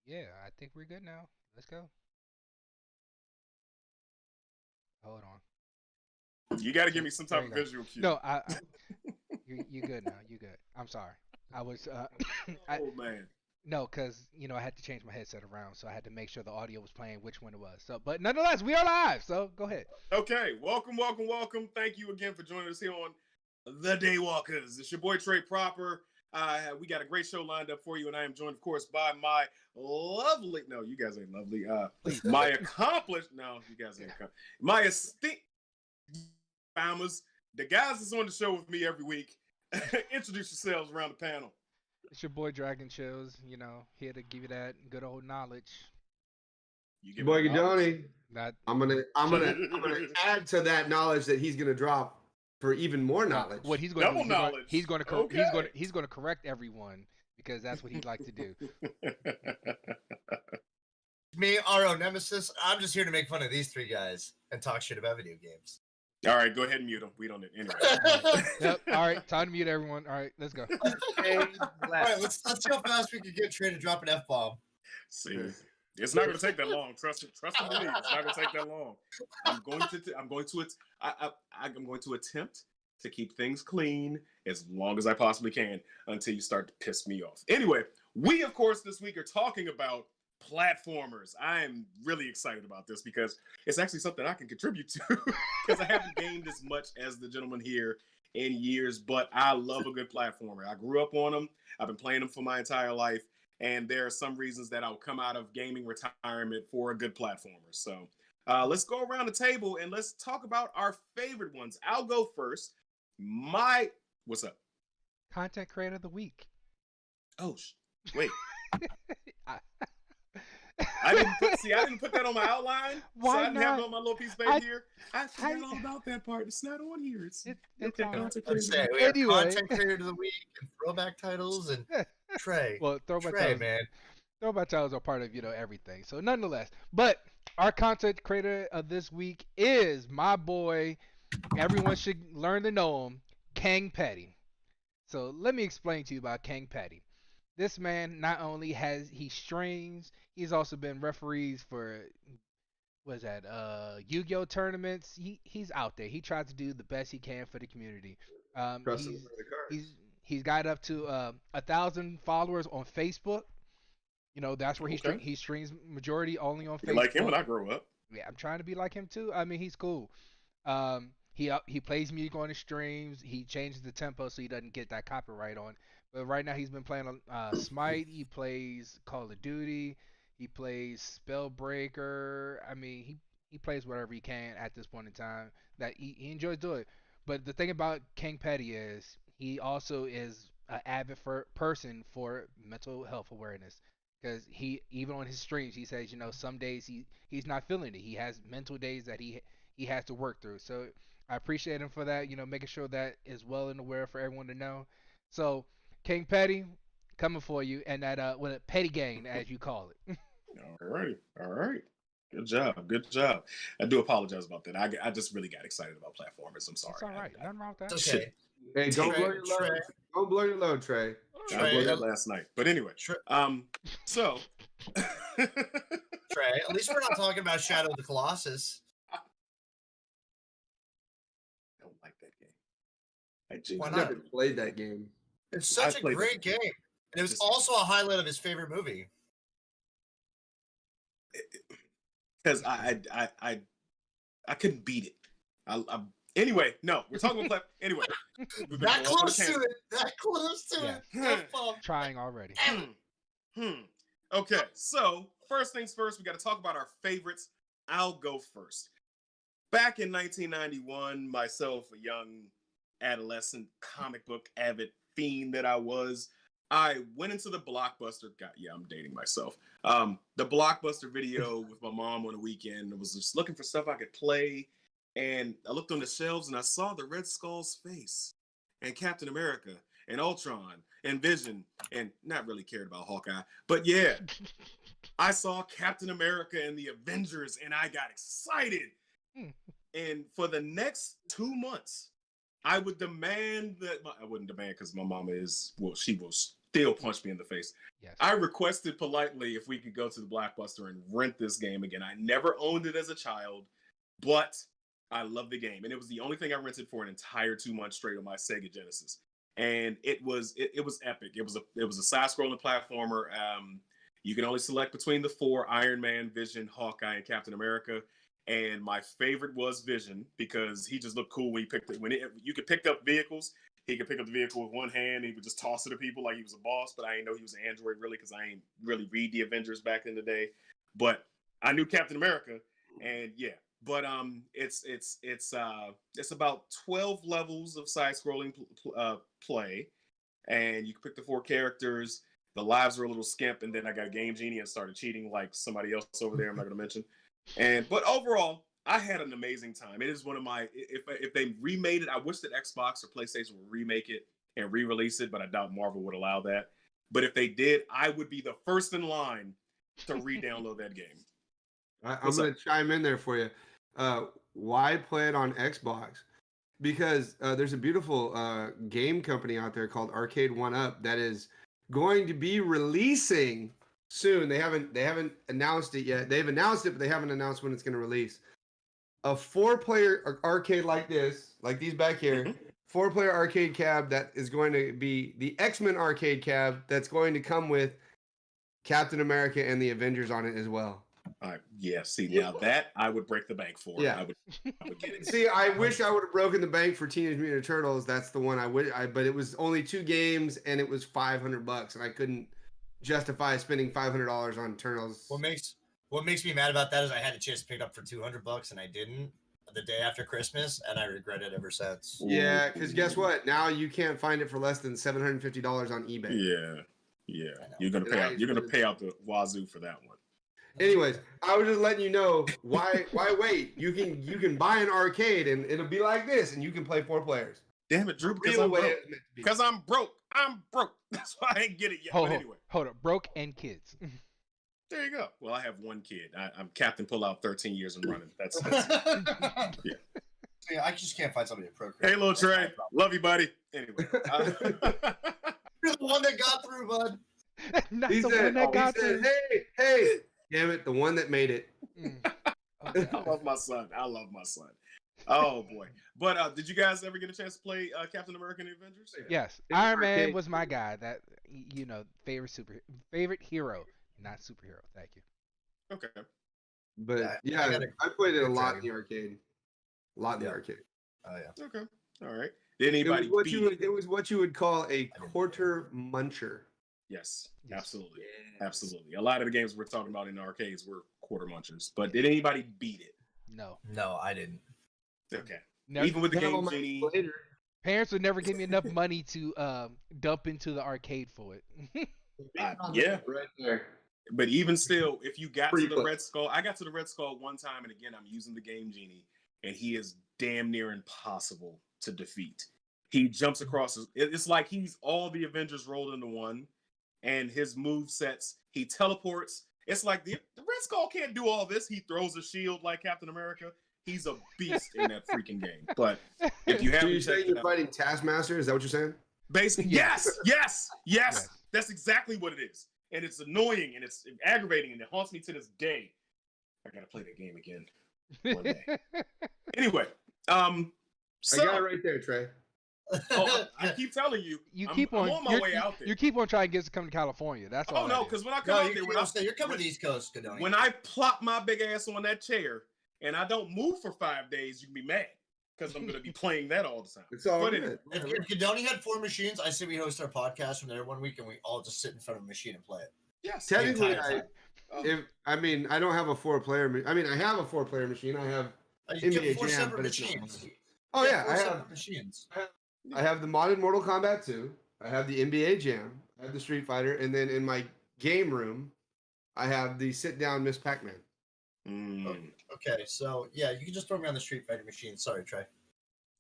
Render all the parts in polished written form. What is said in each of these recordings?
Yeah, I think we're good now. Let's go. Hold on. You got to give See, me some there type you of go. visual cue. No, you good now. You good. I'm sorry. I was I Oh man. no, cause I had to change my headset around, so I had to make sure the audio was playing which one it was. So, but nonetheless, we are live. So go ahead. Okay, welcome, welcome, welcome. Thank you again for joining us here on The Daywalkers. It's your boy Trey Proper. We got a great show lined up for you, and I am joined, of course, by my lovely. No, you guys ain't lovely. Please My don't. accomplished. No, you guys Yeah. ain't. My esteemed farmers, the guys that's on the show with me every week. Introduce yourselves around the panel. It's your boy Dragon Chills. Here to give you that good old knowledge. You Your giving the boy knowledge? Gadoni. Not I'm gonna add to that knowledge that he's gonna drop for even more no. What knowledge. he's going to do Double is he's knowledge. going to Okay. he's going to correct everyone because that's what he'd like to do. Me, RO Nemesis. I'm just here to make fun of these three guys and talk shit about video games. All right, go ahead and mute them. We don't need anyway. Yep. All right. Time to mute everyone. All right. Let's go. All right, let's see how fast we can get Trey to drop an F bomb. See, it's not going to take that long. Trust and believe. It's not going to take that long. I'm going to attempt to keep things clean as long as I possibly can until you start to piss me off. Anyway, we of course this week are talking about platformers. I am really excited about this because it's actually something I can contribute to because I haven't gamed as much as the gentleman here in years, but I love a good platformer. I grew up on them. I've been playing them for my entire life. And there are some reasons that I'll come out of gaming retirement for a good platformer. So let's go around the table and let's talk about our favorite ones. I'll go first. What's up? Content creator of the week. Oh, wait. I- I didn't put that on my outline. Why so I didn't have not? it on my little piece of paper I- here. I forgot I- all about that part. It's not on here. It's all right. content Let's creator. say we have Anyway. content creator of the week and throwback titles and Trey. Well, throwback Trey, titles, man. throwback titles are part of everything. So nonetheless, but our content creator of this week is my boy. Everyone should learn to know him, Kang Petty. So let me explain to you about Kang Petty. This man not only has he streams, he's also been referees for was that Yu-Gi-Oh tournaments. He's out there. He tries to do the best he can for the community. Um, Trust him he's for the cards. he's he's got up to 1,000 followers on Facebook. That's where Okay. he streams majority only on You're like him Facebook. when I grow up. Yeah, I'm trying to be like him too. I mean, he's cool. He plays music on his streams. He changes the tempo so he doesn't get that copyright on. But right now he's been playing Smite. He plays Call of Duty. He plays Spellbreaker. I mean, he plays whatever he can at this point in time that he enjoys doing it. But the thing about King Petty is he also is an avid person for mental health awareness because he even on his streams he says some days he's not feeling it. He has mental days that he has to work through. So I appreciate him for that. Making sure that is well and aware for everyone to know. So King Petty coming for you, and that with Petty Gang as you call it. All right. All right. Good job. Good job. I do apologize about that. I just really got excited about platformers. I'm sorry. It's all right. Nothing wrong with that. It's okay. Hey, don't Trey, blow your load. Trey. Don't blow your load, Trey. I Trey, blew that last night. But anyway, Trey, so Trey, at least we're not talking about Shadow of the Colossus. I don't like that game. I Why genuinely I've not? never played that game. It's such I a played great it. game. And it was Just- also a highlight of his favorite movie. because I couldn't beat it. Anyway, no, we're talking about anyway. we've been That going off on a close to tangent. it. That close to it. Yeah. F-bomb. Trying already. Okay, so first things first, we got to talk about our favorites. I'll go first. Back in 1991, myself, a young adolescent comic book avid fiend that I was, I went into the Blockbuster. God, yeah, I'm dating myself. The Blockbuster video with my mom on the weekend. I was just looking for stuff I could play, and I looked on the shelves and I saw the Red Skull's face, and Captain America, and Ultron, and Vision, and not really cared about Hawkeye. But yeah, I saw Captain America and the Avengers, and I got excited. And for the next 2 months, I would demand that I wouldn't demand because my mama is, well, she will still punched me in the face. Yes. I requested politely if we could go to the Blockbuster and rent this game again. I never owned it as a child, but I love the game, and it was the only thing I rented for an entire 2 months straight on my Sega Genesis, and it was epic. It was a side-scrolling platformer. You can only select between the 4: Iron Man, Vision, Hawkeye, and Captain America. And my favorite was Vision because he just looked cool when he picked it. You could pick up vehicles. He could pick up the vehicle with one hand. And he would just toss it to people like he was a boss. But I didn't know he was an android really because I ain't really read the Avengers back in the day. But I knew Captain America, and yeah. But it's about 12 levels of side-scrolling play, and you can pick the 4 characters. The lives are a little skimp, and then I got a Game Genie and started cheating like somebody else over there. I'm not going to mention. But overall, I had an amazing time. It is one of my, if they remade it, I wish that Xbox or PlayStation would remake it and re-release it, but I doubt Marvel would allow that. But if they did, I would be the first in line to re-download that game. I'm going to chime in there for you. Why play it on Xbox? Because there's a beautiful game company out there called Arcade 1UP that is going to be releasing soon. They haven't announced it yet. They've announced it, but they haven't announced when it's going to release. A 4-player arcade like this, like these back here, 4-player arcade cab that is going to be the X-Men arcade cab that's going to come with Captain America and the Avengers on it as well. Now that I would break the bank for. Yeah. I would get it. See, I wish I would have broken the bank for Teenage Mutant Ninja Turtles. That's the one but it was only 2 games and it was $500 and I couldn't justify spending $500 on Turtles. What makes me mad about that is I had a chance to pick it up for $200 and I didn't the day after Christmas, and I regret it ever since. Yeah, because guess what? Now you can't find it for less than $750 on eBay. Yeah. You're gonna pay out the wazoo for that one. Anyways, I was just letting you know why wait? You can buy an arcade and it'll be like this, and you can play 4 players. Damn it, Drew! Because I'm broke. I'm broke. That's why I ain't get it yet. But anyway, hold up, broke and kids. There you go. Well, I have 1 kid. I'm Captain Pullout, 13 years and running. That's yeah. Yeah, I just can't find somebody to procreate. Hey, little Trey, love you, buddy. Anyway, you're the one that got through, bud. Not the one that got through. Hey. Damn it, the one that made it. I love my son. Oh boy. But did you guys ever get a chance to play Captain America and the Avengers? Yes. Iron Man was my guy. That favorite hero, not superhero. Thank you. Okay. But yeah, I played it a lot in the arcade. Oh yeah. Okay. All right. Did anybody it was what you would call a quarter muncher. Yes, absolutely. Yes. Absolutely. A lot of the games we're talking about in the arcades were quarter munchers. But did anybody beat it? No, I didn't. Okay. Never. Even with the Game Genie. Parents would never give me enough money to dump into the arcade for it. Yeah. Right there. But even still, if you got to the Red Skull, I got to the Red Skull one time, and again, I'm using the Game Genie, and he is damn near impossible to defeat. He jumps across. It's like he's all the Avengers rolled into one. And his move sets, he teleports. It's like the Red Skull can't do all this. He throws a shield like Captain America. He's a beast in that freaking game. But if you haven't, so you're saying you're fighting Taskmaster? Is that what you're saying? Basically, yes. That's exactly what it is. And it's annoying and it's aggravating and it haunts me to this day. I gotta play that game again one day. Anyway, I got it right there, Trey. I keep telling you, I'm on my way out there. You keep on trying to get us to come to California. That's all. Oh no, because when I come out there, you're coming to the East Coast. Godoni. When I plop my big ass on that chair and I don't move for 5 days, you can be mad because I'm going to be playing that all the time. It's all good. If Godoni had 4 machines, I say we host our podcast from there one week and we all just sit in front of a machine and play it. Yes. Technically, I don't have a 4-player. I mean, I have a 4-player machine. I have NBA Jam, but it's machines. Oh yeah, I have machines. I have the modded Mortal Kombat 2. I have the NBA Jam. I have the Street Fighter, and then in my game room, I have the sit-down Miss Pac-Man. Okay, so yeah, you can just throw me on the Street Fighter machine. Sorry, Trey.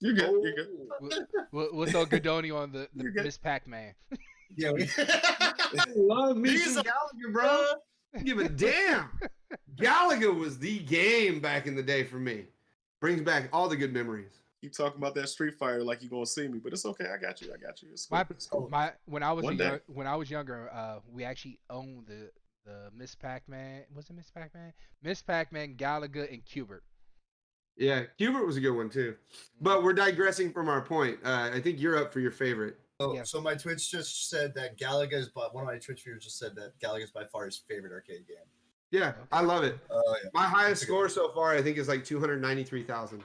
You're good. You're good. We'll throw Godoni on the Miss Pac-Man. Yeah, love me some Galaga, bro. Give a damn. Galaga was the game back in the day for me. Brings back all the good memories. You talking about that Street Fighter like you gonna see me, but it's okay. I got you. It's cool. My It's cool. when I was One day. when I was younger, we actually owned the Miss Pac-Man. Was it Miss Pac-Man? Miss Pac-Man, Galaga, and Cubert. Yeah, Hubert was a good one too. But we're digressing from our point. I think you're up for your favorite. Oh, Yes. so my Twitch just said that Galaga is, but one of my Twitch viewers just said that Galaga is by far his favorite arcade game. Yeah, I love it. Yeah. My highest score so far, I think, is like 293,000.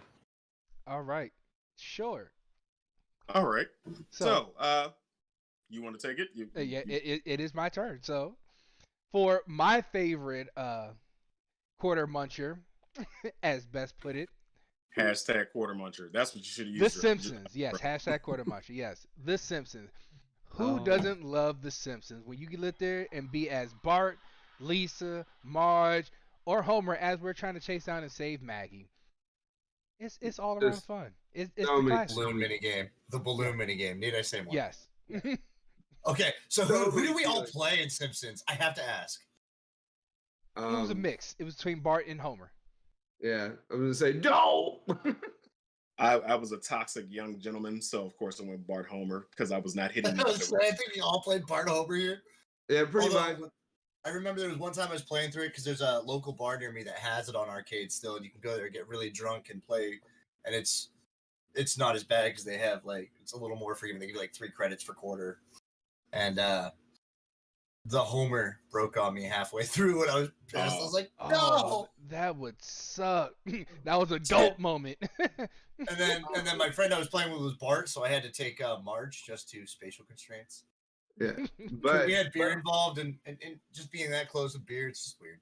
All right, sure. All right. So, So, you want to take it? yeah, it is my turn. So, for my favorite quarter muncher, as best put it, Hashtag quarter muncher. That's what you should have used. The Simpsons. Yes, hashtag quarter muncher. Yes, The Simpsons. Who doesn't love The Simpsons? When you can live there and be as Bart, Lisa, Marge, or Homer as we're trying to chase down and save Maggie. It's all around There's fun. It's so the many classic. Balloon minigame. The balloon minigame. Need I say more? Yes. Okay, so So who do we all ridiculous. play in Simpsons? I have to ask. It was a mix. It was between Bart and Homer. Yeah, I was gonna say no. I was a toxic young gentleman, so of course I went Bart Homer because I was not hitting. I think we all played Bart over here. Yeah, pretty much. Although, I remember there was one time I was playing through it because there's a local bar near me that has it on arcade still, and you can go there and get really drunk and play. And it's not as bad because they have like it's a little more forgiving. They give you like 3 credits for quarter, and the Homer broke on me halfway through when I was pissed. I was like, no. Oh, that would suck. That was a dope moment. And then my friend I was playing with was Bart, so I had to take Marge just to spatial constraints. Yeah, but We had beer involved, and just being that close with beer, it's just weird.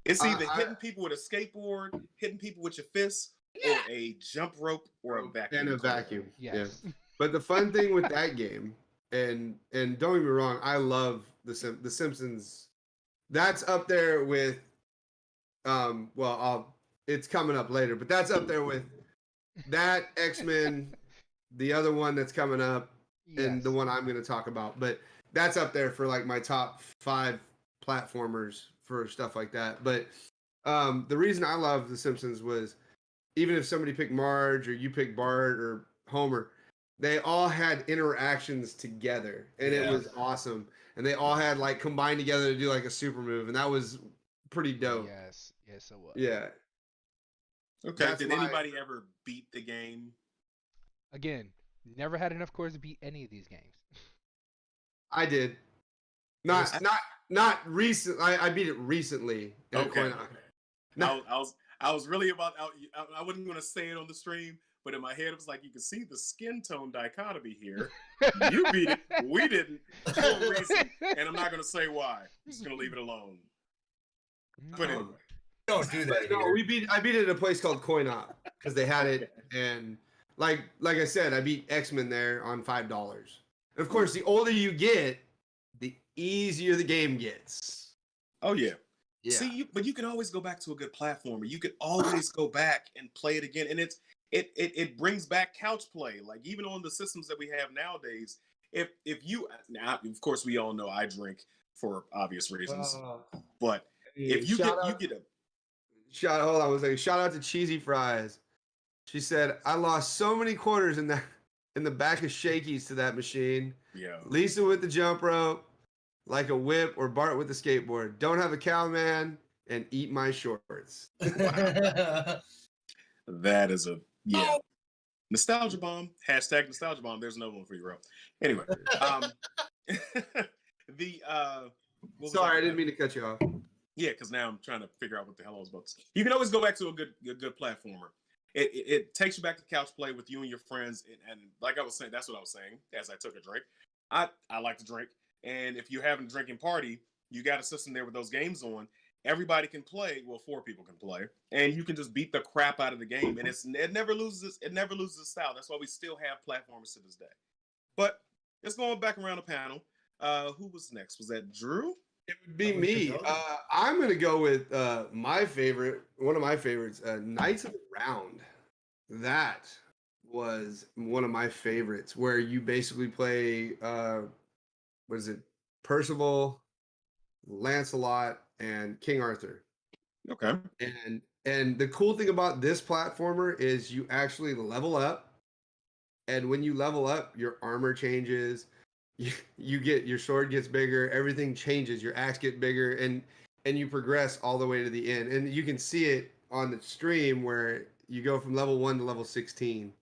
It's either I- hitting people with a skateboard, hitting people with your fists, or a jump rope, or a vacuum. and a cleaner. vacuum. Yes. Yeah. But the fun thing with that game, and don't get me wrong, I love the Simpsons. That's up there with, it's coming up later, but that's up there with that X-Men, the other one that's coming up, and the one I'm going to talk about. But that's up there for like my top 5 platformers for stuff like that. But the reason I love The Simpsons was even if somebody picked Marge or you picked Bart or Homer, they all had interactions together, and it was awesome. And they all had like combined together to do like a super move, and that was pretty dope. Yes, it was. Yeah. Okay. That's Did my- anybody ever beat the game? Again, never had enough cores to beat any of these games. I did. Not recent. I beat it recently. in Okay. Coin-Op. No. I was really about. I wasn't going to say it on the stream, but in my head it was like you can see the skin tone dichotomy here. You beat it, we didn't, for a reason, and I'm not going to say why. I'm just going to leave it alone. But anyway, Don't do that. No, here. I beat it at a place called Coin-Op because they had it, and like I said, I beat X-Men there on $5. And of course, the older you get, the easier the game gets. oh yeah. Yeah. See, but you can always go back to a good platformer. You can always go back and play it again, and it brings back couch play. Like even on the systems that we have nowadays, if you now, of course, we all know I drink for obvious reasons, but if you get hold on one second. Shout out to Cheesy Fries. She said, "I lost so many quarters in the back of Shakey's to that machine. yeah. Lisa with the jump rope, like a whip, or Bart with the skateboard. Don't have a cowman, and eat my shorts." That is a nostalgia bomb. Hashtag nostalgia bomb. There's another one for you, bro. Anyway, Sorry, I didn't mean to cut you off. Yeah, because now I'm trying to figure out what the hell I was about to say. You can always go back to a good platformer. It takes you back to couch play with you and your friends, and like I was saying, that's what I was saying as I took a drink. I like to drink, and if you're having a drinking party, you got a system there with those games on. Everybody can play. Well, 4 people can play, and you can just beat the crap out of the game, and it never loses. It never loses its style. That's why we still have platformers to this day. But it's going back around the panel. Who was next? Was that Drew? It would be me. I'm gonna go with my favorite, one of my favorites, Knights of the Round. That was one of my favorites, where you basically play, what is it, Percival, Lancelot, and King Arthur. Okay. And the cool thing about this platformer is you actually level up And when you level up, your armor changes. You get your sword gets bigger. Everything changes. Your axe get bigger, and you progress all the way to the end. And you can see it on the stream where you go from level 1 to level 16.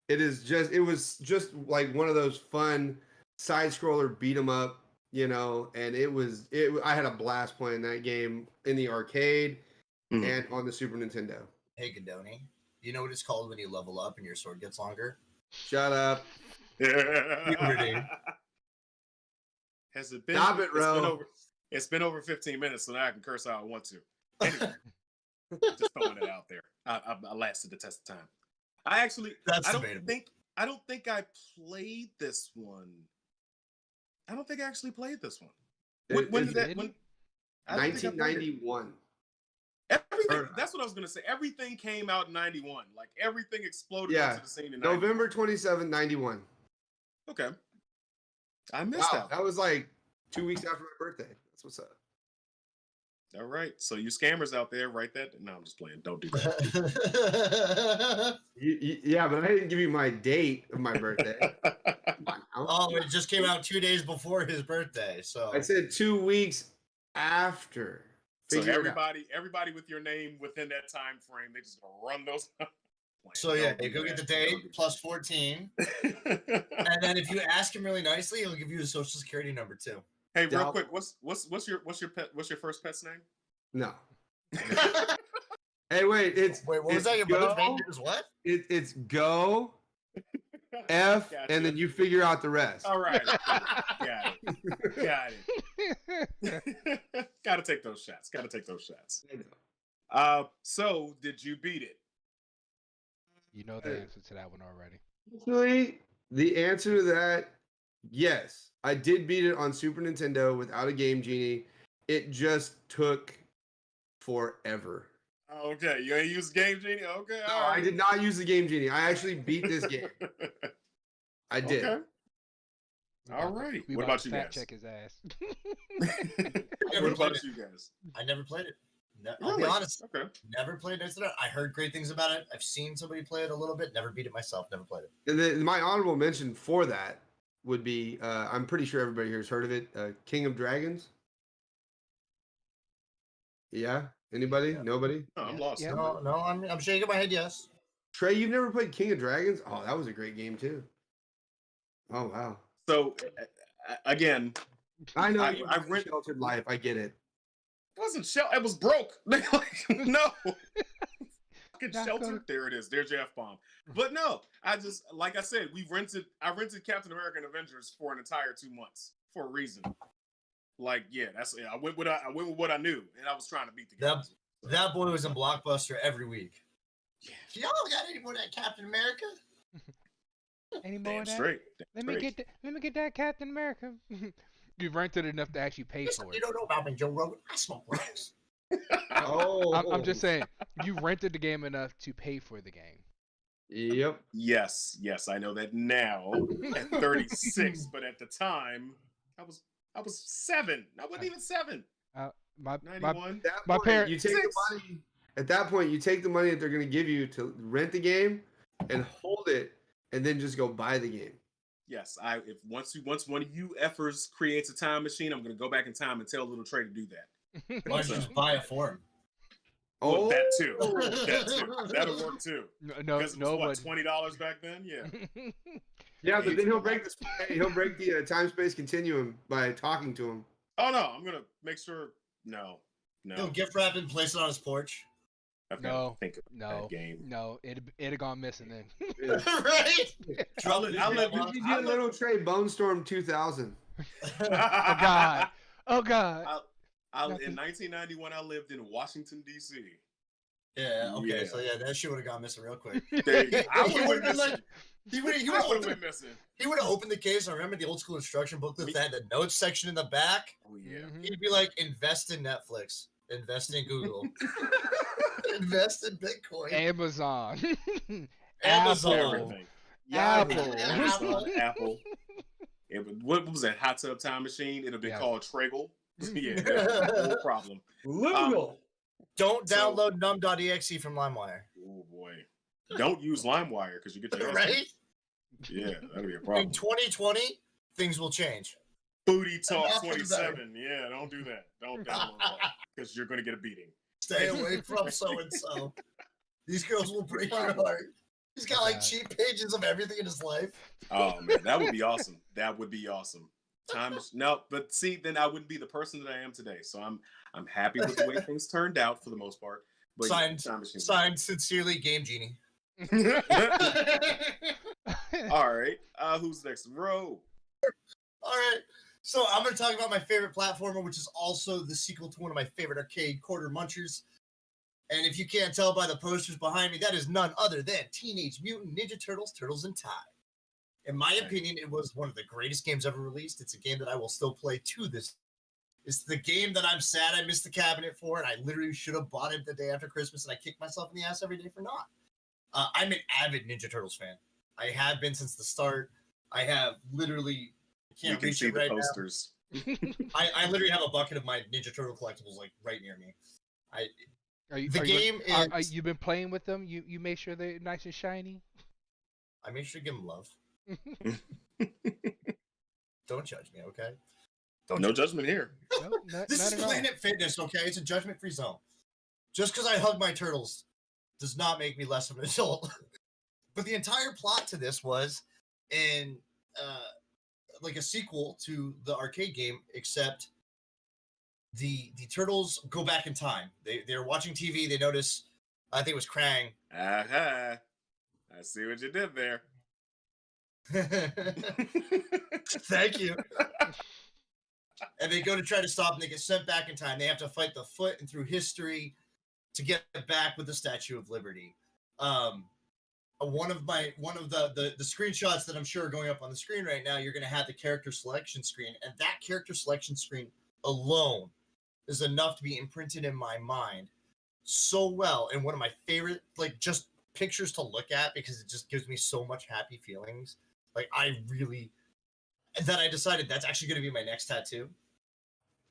It was just like one of those fun side scroller beat 'em up, and I had a blast playing that game in the arcade and on the Super Nintendo. Hey, Gadoni, you know what it's called when you level up and your sword gets longer? Shut up. Puberty. Has it been? Stop it, Ro. It's been over 15 minutes, so now I can curse how I want to. Anyway, just throwing it out there. I lasted the test of time. That's I debatable. don't think I played this one. I don't think I actually played this one. When did that? When? 1991. Everything. That's what I was gonna say. Everything came out in 91. Like everything exploded onto the scene in 91. November 27, 91. Okay. I missed that. That was like 2 weeks after my birthday. That's what's up. All right. So you scammers out there, write that. No, I'm just playing. Don't do that. Yeah, but I didn't give you my date of my birthday. Oh, it just came out 2 days before his birthday. So I said 2 weeks after. So everybody with your name within that time frame, they just gonna run those. So yeah, you go get the date plus 14, and then if you ask him really nicely, he'll give you his social security number too. Hey, real quick, what's your first pet's name? No. Hey, wait, what was that? Your brother's name is what? It's Go F, gotcha. And then you figure out the rest. All right, got it. Got to take those shots. So did you beat it? You know the answer to that one already. Actually, the answer to that, yes. I did beat it on Super Nintendo without a Game Genie. It just took forever. Okay, you ain't used Game Genie? Okay, no, right. I did not use the Game Genie. I actually beat this game. I did. Okay. All right. What about you guys? Check his ass. What about you guys? I never played it. I'll really? Be honest. Okay. Never played it. I heard great things about it. I've seen somebody play it a little bit. Never beat it myself. Never played it. And then my honorable mention for that would be, I'm pretty sure everybody here has heard of it, King of Dragons. Yeah? Anybody? Yeah. Nobody? No, I'm lost. Yeah. No, I'm shaking my head, yes. Trey, you've never played King of Dragons? Oh, that was a great game, too. Oh, wow. So, again, I know I've read Sheltered Life. I get it. It wasn't sheltered. It was broke. No. Sheltered. There it is. There's your F-bomb. But no, like I said, I rented Captain America and Avengers for an entire 2 months for a reason. Like, yeah, I went with what I knew, and I was trying to beat the game. That boy was in Blockbuster every week. Yeah. Y'all got any more of that Captain America? Any more of that? Straight. Let me get that Captain America. You rented enough to actually pay for it. You don't know about me, Joe Rogan. I smoke rocks. I'm just saying, you rented the game enough to pay for the game. Yep. Yes, I know that now at 36, but at the time, I was 7. I wasn't even 7. 91. My parents. You take the money. At that point, you take the money that they're going to give you to rent the game and hold it, and then just go buy the game. Yes, if once one of you effers creates a time machine, I'm going to go back in time and tell little Trey to do that. Why don't you just buy it for him? Oh, that too. That'll work too. No, because it was $20 back then. Yeah. Yeah, but then he'll break the time-space continuum by talking to him. Oh no, I'm gonna make sure. No. He'll gift wrap and place it on his porch. No, think of that game. No, it'd have gone missing then. Right? I'll let you little Trey Bone Storm 2000. Oh God. In 1991, I lived in Washington, D.C. Yeah, okay. Yeah. So, yeah, that shit would have gone missing real quick. He would have opened the case. I remember the old school instruction booklet that had the notes section in the back. Oh, yeah. He'd be like, invest in Netflix. Invest in Google. Invest in Bitcoin. Amazon. Everything. Apple. What was that? Hot tub time machine? It'd have been called Traggle. Yeah, no problem. Don't download num.exe from LimeWire. Oh boy. Don't use LimeWire because you get your right? Yeah, that'd be a In problem. 2020, things will change. Booty Talk Enough of that. 27. Yeah, don't do that. Don't download that because you're gonna get a beating. Stay away from so and so. These girls will break your Problem. heart. He's got like cheap pages of everything in his life. Oh man, that would be awesome. That would be awesome. No, but see, then I wouldn't be the person that I am today. So I'm happy with the way things turned out for the most part. But Signed sincerely, Game Genie. All right. Who's next? Ro. All right. So I'm going to talk about my favorite platformer, which is also the sequel to one of my favorite arcade quarter munchers. And if you can't tell by the posters behind me, that is none other than Teenage Mutant Ninja Turtles: Turtles in Time. In my opinion, it was one of the greatest games ever released. It's a game that I will still play to this. It's the game that I'm sad I missed the cabinet for, and I literally should have bought it the day after Christmas, and I kick myself in the ass every day for not. I'm an avid Ninja Turtles fan. I have been since the start. I have literally You can see the posters. I literally have a bucket of my Ninja Turtle collectibles like right near me. You've been playing with them? You make sure they're nice and shiny? I make sure to give them love. Don't judge me, okay? No judgment here. No, this is Planet Fitness, okay? It's a judgment-free zone. Just because I hug my turtles does not make me less of an adult. But the entire plot to this was like a sequel to the arcade game, except the turtles go back in time. They're watching TV. They notice, I think it was Krang. I see what you did there. Thank you. And they go to try to stop, and they get sent back in time. They have to fight the Foot and through history to get back with the Statue of Liberty. One of the screenshots that I'm sure are going up on the screen right now, you're going to have the character selection screen, and that character selection screen alone is enough to be imprinted in my mind so well, and one of my favorite like just pictures to look at because it just gives me so much happy feelings. Like I decided that's actually going to be my next tattoo.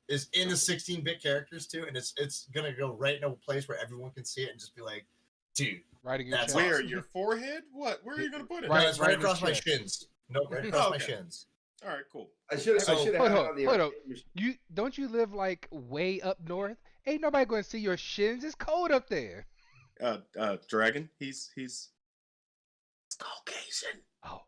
Is in the 16-bit characters too, and it's going to go right in a place where everyone can see it and just be like, dude, that's where awesome. Your forehead? What? Where are you going to put it? Right, right across my shins. Nope, right across my shins. All right, cool. I should have had it on the hold up. Don't you live like way up north? Ain't nobody going to see your shins. It's cold up there. Dragon. He's Caucasian. Oh.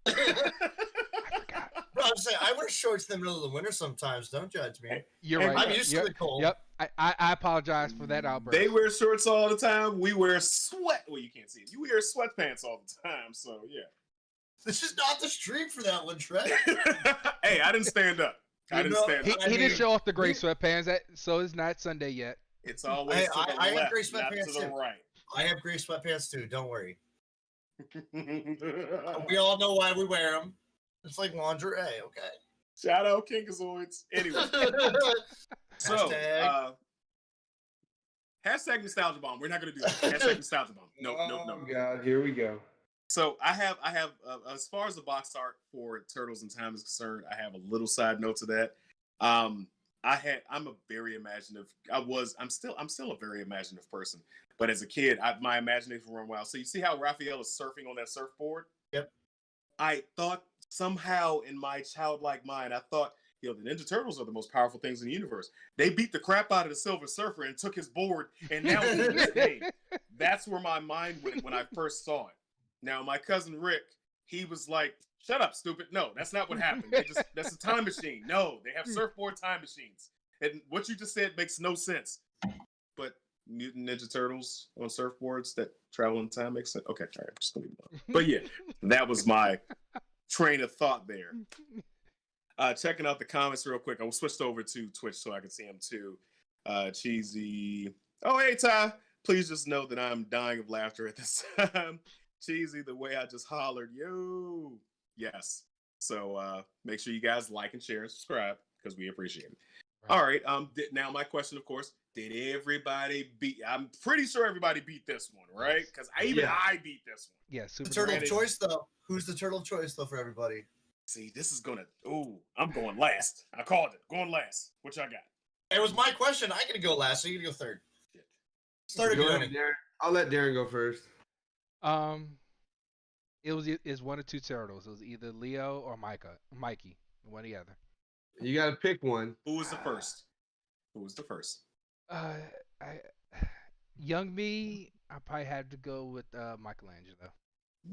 I forgot. Bro, I'm saying I wear shorts in the middle of the winter sometimes. Don't judge me. You're right. I'm used to the cold. Yep. I apologize for that outburst. They wear shorts all the time. We wear sweat. Well, you can't see it. You wear sweatpants all the time. So yeah. This is not the stream for that one, Trent. Hey, I didn't stand up. I didn't stand up. He didn't show off the gray sweatpants, so it's not Sunday yet. It's always to the left, have gray not sweatpants to the too. right. I have gray sweatpants too. Don't worry. We all know why we wear them. It's like lingerie, okay? Shout out Kinkazoids. Anyway. So, hashtag Nostalgia Bomb. We're not going to do that. Hashtag Nostalgia Bomb. No. Oh, God. Here we go. So, I have as far as the box art for Turtles in Time is concerned, I have a little side note to that. I'm a very imaginative. I'm still a very imaginative person. But as a kid, my imagination ran wild. So you see how Raphael is surfing on that surfboard? Yep. I thought somehow in my childlike mind, the Ninja Turtles are the most powerful things in the universe. They beat the crap out of the Silver Surfer and took his board, and now he's in his game. That's where my mind went when I first saw it. Now, my cousin Rick, he was like, "Shut up, stupid. No, that's not what happened. That's a time machine. No, they have surfboard time machines. And what you just said makes no sense." But Mutant Ninja Turtles on surfboards that travel in time makes sense. Okay, all right, I'm just gonna leave it alone. But yeah, that was my train of thought there. Checking out the comments real quick. I switched over to Twitch so I can see them too. Cheesy. Oh, hey, Ty. Please just know that I'm dying of laughter at this time. Cheesy, the way I just hollered, yo. Yes. So make sure you guys like and share and subscribe because we appreciate it. Right. All right. Now my question, of course, did everybody beat? I'm pretty sure everybody beat this one, right? Because I beat this one. Yeah, super. The turtle of choice, though. Who's the turtle of choice, though, for everybody? See, this is gonna. Ooh, I'm going last. I called it. Going last. What y'all got? It was my question. I get to go last, so you get to go third. Start Go ahead, Darren. I'll let Darren go first. It's one of two turtles. It was either Leo or Mikey, one or the other. You got to pick one. Who was the first? Who was the first? I young me, I probably had to go with Michelangelo.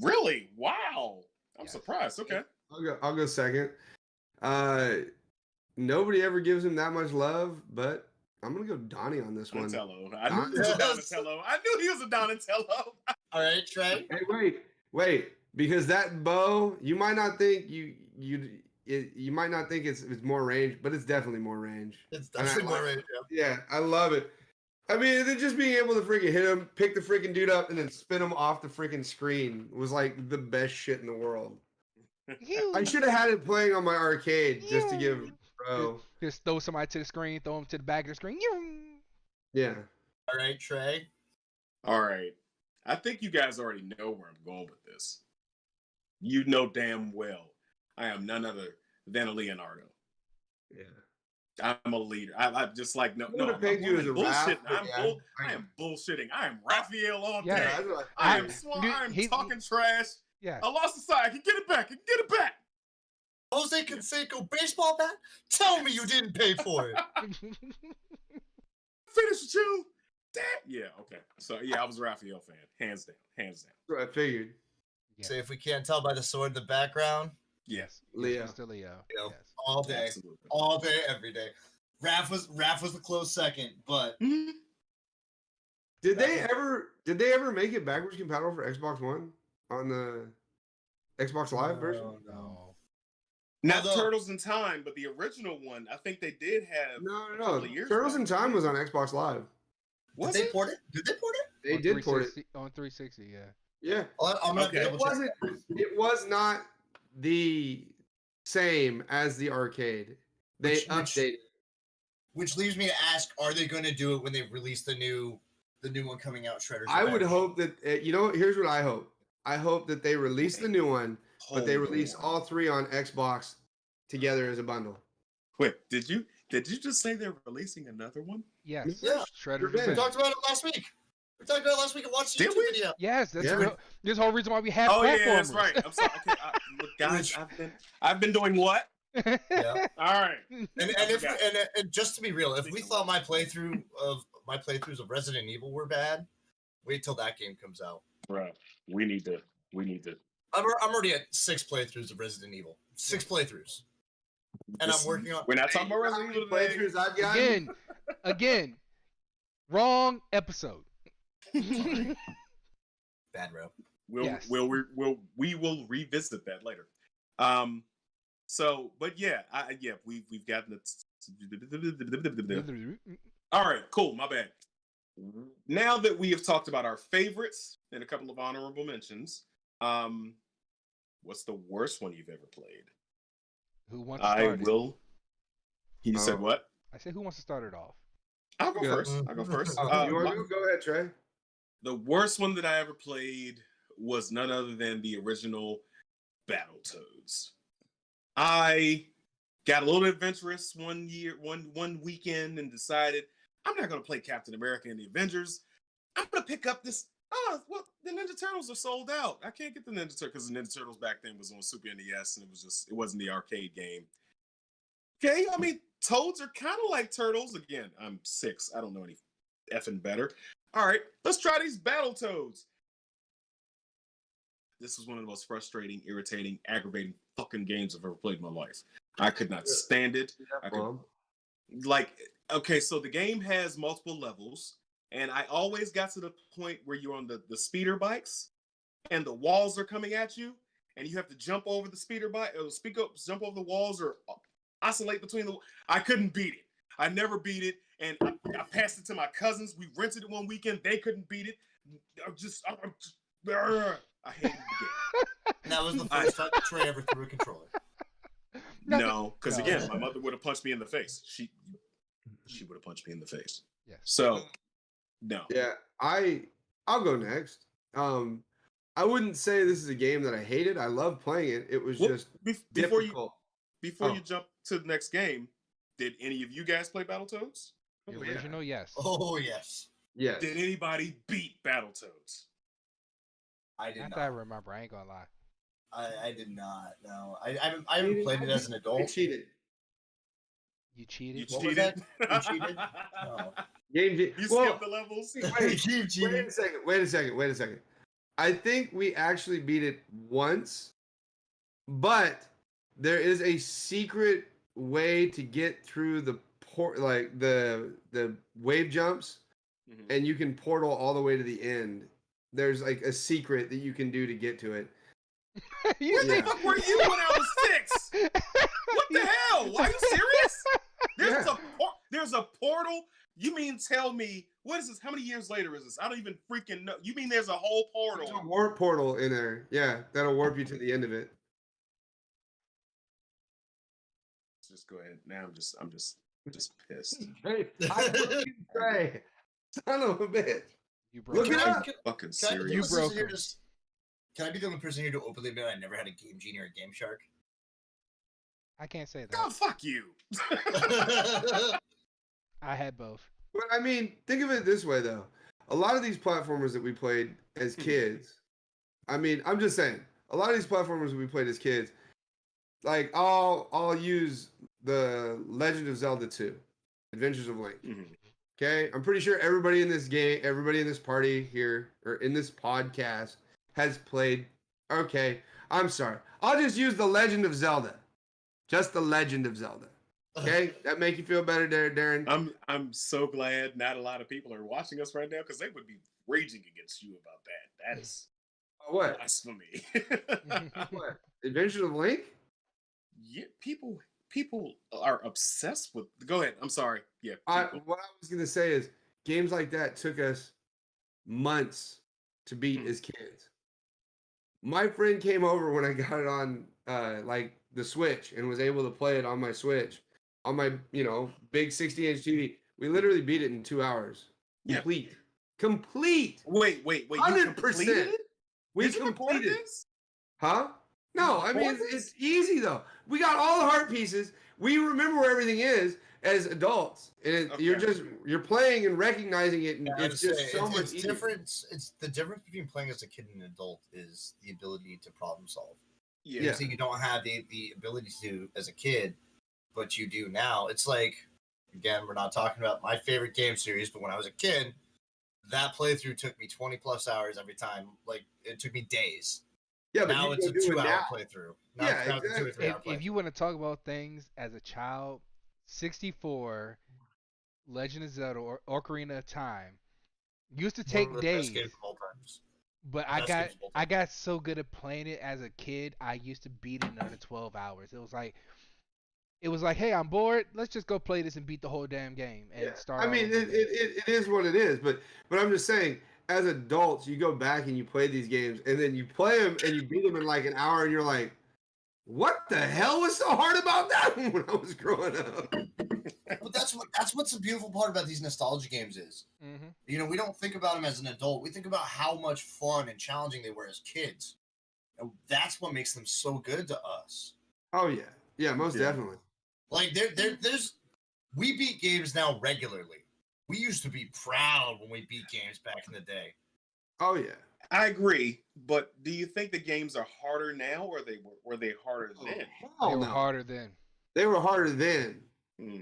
Really? Wow. I'm Yes. surprised. Okay. I'll go second. Nobody ever gives him that much love, but I'm gonna go Donnie on this one. Donatello. I knew he was a Donatello. I knew he was a Donatello. All right, Trey. Hey, wait, because that bow, you might not think you might not think it's more range, but it's definitely more range. It's definitely more right. Yeah, I love it. I mean, then just being able to freaking hit him, pick the freaking dude up, and then spin him off the freaking screen was like the best shit in the world. I should have had it playing on my arcade just to give bro. Just throw somebody to the screen, throw them to the back of the screen. Yeah. All right, Trey. All right. I think you guys already know where I'm going with this. You know damn well I am none other than a Leonardo. Yeah. I'm a leader. I'm just like no. I picked you as a bullshitting. Raph, I am bullshitting. I am Raphael all Yeah. day. That's what I figured. am talking trash. Yeah. I lost the side. I can get it back. Jose Canseco baseball bat? Tell me you didn't pay for it. Finish with you. Damn. Yeah. Okay. So yeah, I was a Raphael fan, hands down. That's what I figured. Yeah. So if we can't tell by the sword in the background, Yes. Leo. Mr. Leo. Leo. Yes. all day, Absolutely. all day, every day. Raph was a close second, but Mhm. Did they ever make it backwards compatible for Xbox One on the Xbox Live version? No. Not Although- Turtles in Time, but the original one, I think they did have. No. couple of years Turtles back. in Time was on Xbox Live. Was did they it? port it? Did they port it? They On did port it. 360 on 360. Yeah. Yeah. I'm gonna have to Okay. It double check. wasn't. It was not the same as the arcade. They Which- updated. Which leaves me to ask: are they going to do it when they release the new one coming out, Shredder's I would Revenge? hope that you know. Here's what I hope. I hope that they release the new one, but they Hold release on. all three on Xbox together as a bundle. Wait, did you just say they're releasing another one? Yes. Yeah. Shredder's Revenge. We Revenge. talked about it last week. We talked about it last week and watched the Did YouTube we? video. Yes, that's Yeah. this whole reason why we have Oh platformers. yeah, that's right. I'm sorry. Okay, look, guys, I've been doing what? Yeah. All right. And just to be real, if we thought my playthroughs of Resident Evil were bad, wait till that game comes out. Bro, we need to. I'm already at 6 playthroughs of Resident Evil. 6 playthroughs. And I'm working on. We're not talking about How Resident many Evil today. playthroughs I've got? Again, wrong episode. Bad row. Yes. We will revisit that later. So, but yeah, we've gotten the. All right, cool. My bad. Now that we have talked about our favorites and a couple of honorable mentions, what's the worst one you've ever played? Who wants to I start it? will. He said Oh. what? I said, who wants to start it off? I'll go Yeah. first. I'll go first. You want My- to go ahead, Trey? The worst one that I ever played was none other than the original Battletoads. I got a little adventurous one weekend and decided I'm not going to play Captain America and the Avengers. I'm going to pick up this. Oh, well, the Ninja Turtles are sold out. I can't get the Ninja Turtles because the Ninja Turtles back then was on Super NES and it wasn't the arcade game. Okay, I mean, Toads are kind of like turtles. Again, I'm 6. I don't know any effing better. All right, let's try these Battletoads. This was one of the most frustrating, irritating, aggravating fucking games I've ever played in my life. I could not stand it. Okay, so the game has multiple levels, and I always got to the point where you're on the speeder bikes, and the walls are coming at you, and you have to jump over the speeder bike, or jump over the walls, or oscillate between the. I couldn't beat it. I never beat it, and I passed it to my cousins. We rented it one weekend. They couldn't beat it. I hated the game. And that was the first time Trey ever threw a controller. No, because No. again, my mother would have punched me in the face. She would have punched me in the face. Yes. So, no. Yeah, I'll go next. I wouldn't say this is a game that I hated. I love playing it. It was Well, just before difficult. you Oh. jump to the next game, did any of you guys play Battletoads? The Oh, yeah. original, yes. Oh yes, Yes. Did anybody beat Battletoads? I did Not not. that I remember. I ain't gonna lie. I did not. No, I haven't played it as an I adult. cheated. You cheated. You What was cheated. that? You cheated? No. You Skipped the levels. Wait, Keep wait cheating. a second. I think we actually beat it once, but there is a secret way to get through the like the wave jumps, Mhm. and you can portal all the way to the end. There's like a secret that you can do to get to it. You Where the Yeah. fuck were you when I was 6? What the hell? Are you serious? There's a portal. You mean tell me what is this? How many years later is this? I don't even freaking know. You mean there's a whole There's a portal? warp portal in there. Yeah, that'll warp you to the end of it. Just go ahead. Now I'm just pissed. Hey, I fucking say, son of a bitch. You broke. Look it up. Fucking Can I be the serious. You only broke person here him. to- Can I be the only person here to openly admit I never had a Game Genie or a Game Shark? I can't say that. God, fuck you. I had both. But I mean, think of it this way though. A lot of these platformers that we played as kids, I mean, I'm just saying, a lot of these platformers we played as kids, like I'll use the Legend of Zelda 2, Adventures of Link. Mhm. Okay, I'm pretty sure everybody in this game, everybody in this party here or in this podcast has played. Okay, I'm sorry. I'll just use the Legend of Zelda, just the Legend of Zelda. Okay, that make you feel better, Darren? I'm so glad not a lot of people are watching us right now because they would be raging against you about that. That is What? blasphemy. What? Adventures of Link? Yeah, people are obsessed with. Go ahead. I'm sorry. Yeah. What I was gonna say is games like that took us months to beat as kids. My friend came over when I got it on like the Switch and was able to play it on my Switch on my big 60-inch TV. We literally beat it in 2 hours. Yeah. Complete. Wait. You 100%. completed it? We Did you record completed. this? Huh? No, I mean it's easy though. We got all the heart pieces. We remember where everything is as adults, and you're playing and recognizing it, and Yeah, it's just so much it's easier. different. It's the difference between playing as a kid and an adult is the ability to problem solve. Yeah. So you don't have the ability to as a kid, but you do now. It's like, again, we're not talking about my favorite game series, but when I was a kid, that playthrough took me 20 plus hours every time. Like it took me days. Yeah, but Now you it's can a do it 2 hour now. playthrough. Yeah, Now it's a 2 or exactly. 3 hour playthrough. If you want to talk about things as a child, 64, Legend of Zelda, or Ocarina of Time used to take One of the best days. games of all times. But Best games of all I time. got so good at playing it as a kid. I used to beat it in under 12 hours. It was like, hey, I'm bored. Let's just go play this and beat the whole damn game and start. I all mean, over again. it is what it is. But I'm just saying, as adults, you go back and you play these games, and then you play them and you beat them in like an hour, and you're like, what the hell was so hard about that when I was growing up? But that's what's the beautiful part about these nostalgia games is. Mhm. We don't think about them as an adult. We think about how much fun and challenging they were as kids. And that's what makes them so good to us. Oh yeah, most Yeah. definitely. Like there's we beat games now regularly. We used to be proud when we beat games back in the day. Oh yeah. I agree, but do you think the games are harder now, or were they harder then? They Hell were no. harder then. They were harder then. Hmm.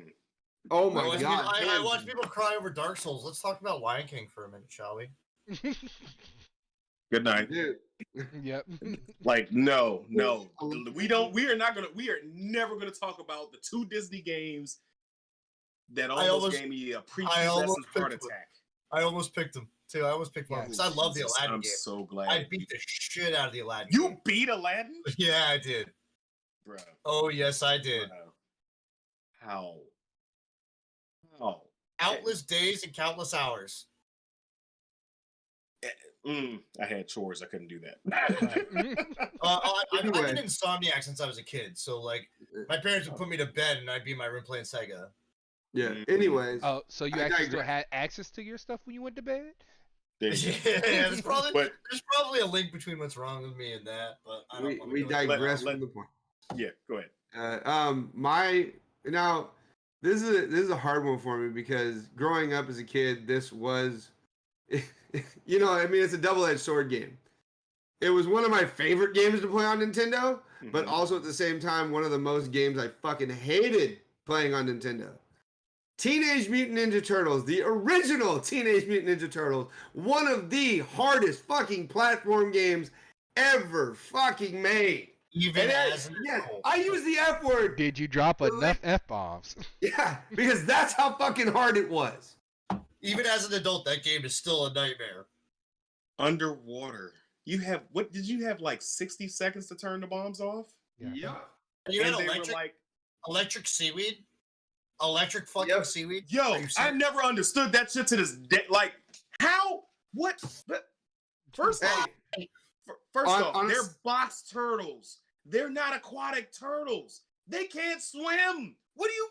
Oh my I god. I watch people cry over Dark Souls. Let's talk about Lion King for a minute, shall we? Good night. Dude. Yep. Like no, we are never gonna talk about the 2 Disney games that almost gave me a prepubescent heart attack. I almost picked them too. I almost picked one because I love the Jesus, Aladdin I'm game. so glad. I beat the shit out of the Aladdin. You game. beat Aladdin, Yeah, I did. bro. Oh yes, I did. Bro. How? Countless days and countless hours. I had chores. I couldn't do that. I've been Anyway. insomniac since I was a kid. So like, my parents would put me to bed and I'd be in my room playing Sega. Yeah. Mhm. Anyways. Oh, so you I actually still digress. had access to your stuff when you went to bed? There you go. Yeah, there's probably But- there's probably a link between what's wrong with me and that, but I don't want we to go into digress Let- from the point. Yeah, go ahead. This is a hard one for me because growing up as a kid, this was, I mean, it's a double-edged sword game. it was one of my favorite games to play on Nintendo, but Mhm. also at the same time, one of the most games I fucking hated playing on Nintendo. Teenage Mutant Ninja Turtles, the original Teenage Mutant Ninja Turtles, one of the hardest fucking platform games ever fucking made. Even And as an yes, adult. I use the F word. Did you drop Really? enough f-bombs? Yeah, because that's how fucking hard it was. Even as an adult, that game is still a nightmare. Underwater. You have what? Did you have like 60 seconds to turn the bombs off? Yeah. Yep. And you had And they electric, were like, electric seaweed, electric fucking Yep. seaweed. "Yo, Are you I serious? never understood that shit to this day. Like, how? What? First Hey, off, first On- off, on a they're s- box turtles. They're not aquatic turtles. They can't swim. What do you?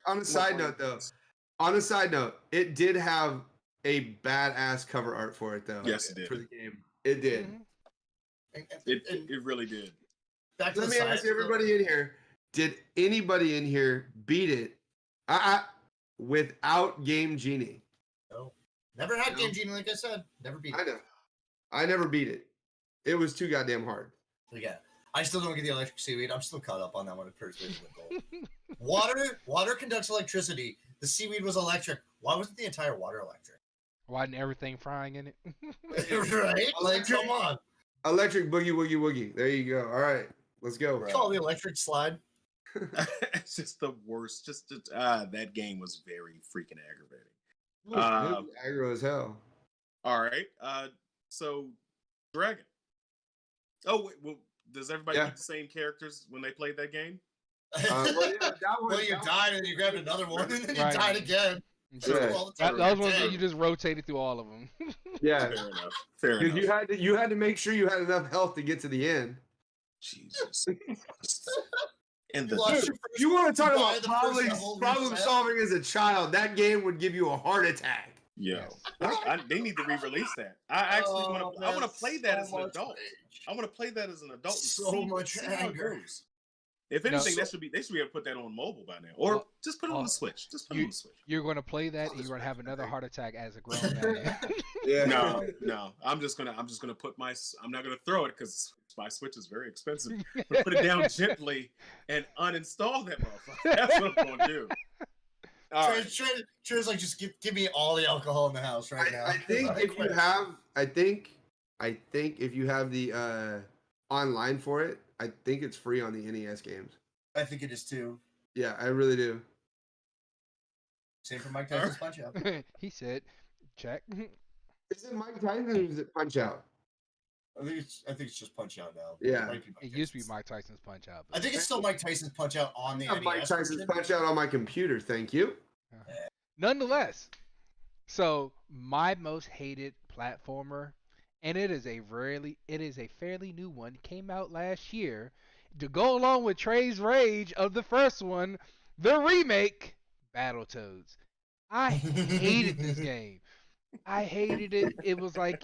on a side note, though, it did have a badass cover art for it, though. Yes, it did. For the game, it did. Mhm. It really did. Back to Let the me science ask everybody in here: did anybody in here beat it without Game Genie? No. Never had No. Game Genie, like I said. Never beat I it. know. I never beat it. It was too goddamn hard. Yeah. I still don't get the electric seaweed. I'm still caught up on that one. Water conducts electricity. The seaweed was electric. Why wasn't the entire water electric? Why isn't everything frying in it? Right? Like, come on. Electric boogie woogie woogie. There you go. All right, let's go. It's called the electric slide. It's just the worst. Just that game was very freaking aggravating. It was aggro as hell. All right. So Dragon. Oh wait, well, does everybody Yeah. get the same characters when they played that game? Well, yeah, that one. Well, you that one- died and you grabbed another one, and then you Right. died again. Yeah. All the That, time. those ones that Dang. you just rotated through all of them. Yeah, Fair enough. Fair because enough. you had to make sure you had enough health to get to the end. Jesus. And You lost the your first- You want to talk you about died the first problem, level, problem reset. solving as a child? That game would give you a heart attack. yo, Yes. they need to re-release that. I actually Oh, want to. I want to that's play that so as an much adult. rage. I want to play that as an adult. And So see, much see how it anger. goes. If No. anything, they should be able to put that on mobile by now, or Well, just put it on the Switch. Just put it on the Switch. You're going to play that, and you're going to have another heart attack as a grown man. Yeah. No. I'm just gonna put my. I'm not gonna throw it because my Switch is very expensive. I'm gonna put it down gently and uninstall that motherfucker. That's what I'm gonna do. All right. Trey's like, just give me all the alcohol in the house right now. I think I if you quit. have, I think if you have the online for it, I think it's free on the NES games. I think it is too. Yeah, I really do. Same for Mike Tyson's Punch Out. He said, check. Is it Mike Tyson or is it Punch Out? I think it's just Punch Out now. Yeah. It might be Mike It used to be Tyson's. Mike Tyson's Punch Out. I think it's still Mike Tyson's Punch Out on the I have Mike NES Tyson's version. Punch Out on my computer. Thank you. Nonetheless, so my most hated platformer, and it is a fairly new one, came out last year to go along with Trey's rage of the first one, the remake, Battletoads. I hated this game. I hated it. It was like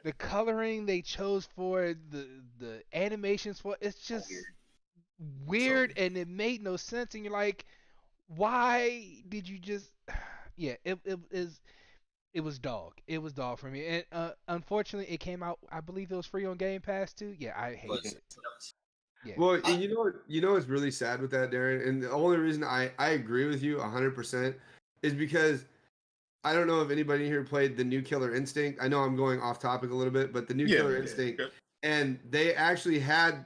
the coloring they chose for the animations for it's just weird and it made no sense and you're like, why did you just yeah, it was dog. It was dog for me. And unfortunately it came out, I believe it was free on Game Pass too. Yeah, I hate it. Yeah. Well, and you know what's really sad with that, Darren, and the only reason I agree with you 100% is because I don't know if anybody here played the new Killer Instinct. I know I'm going off topic a little bit, but the new Killer Instinct, and they actually had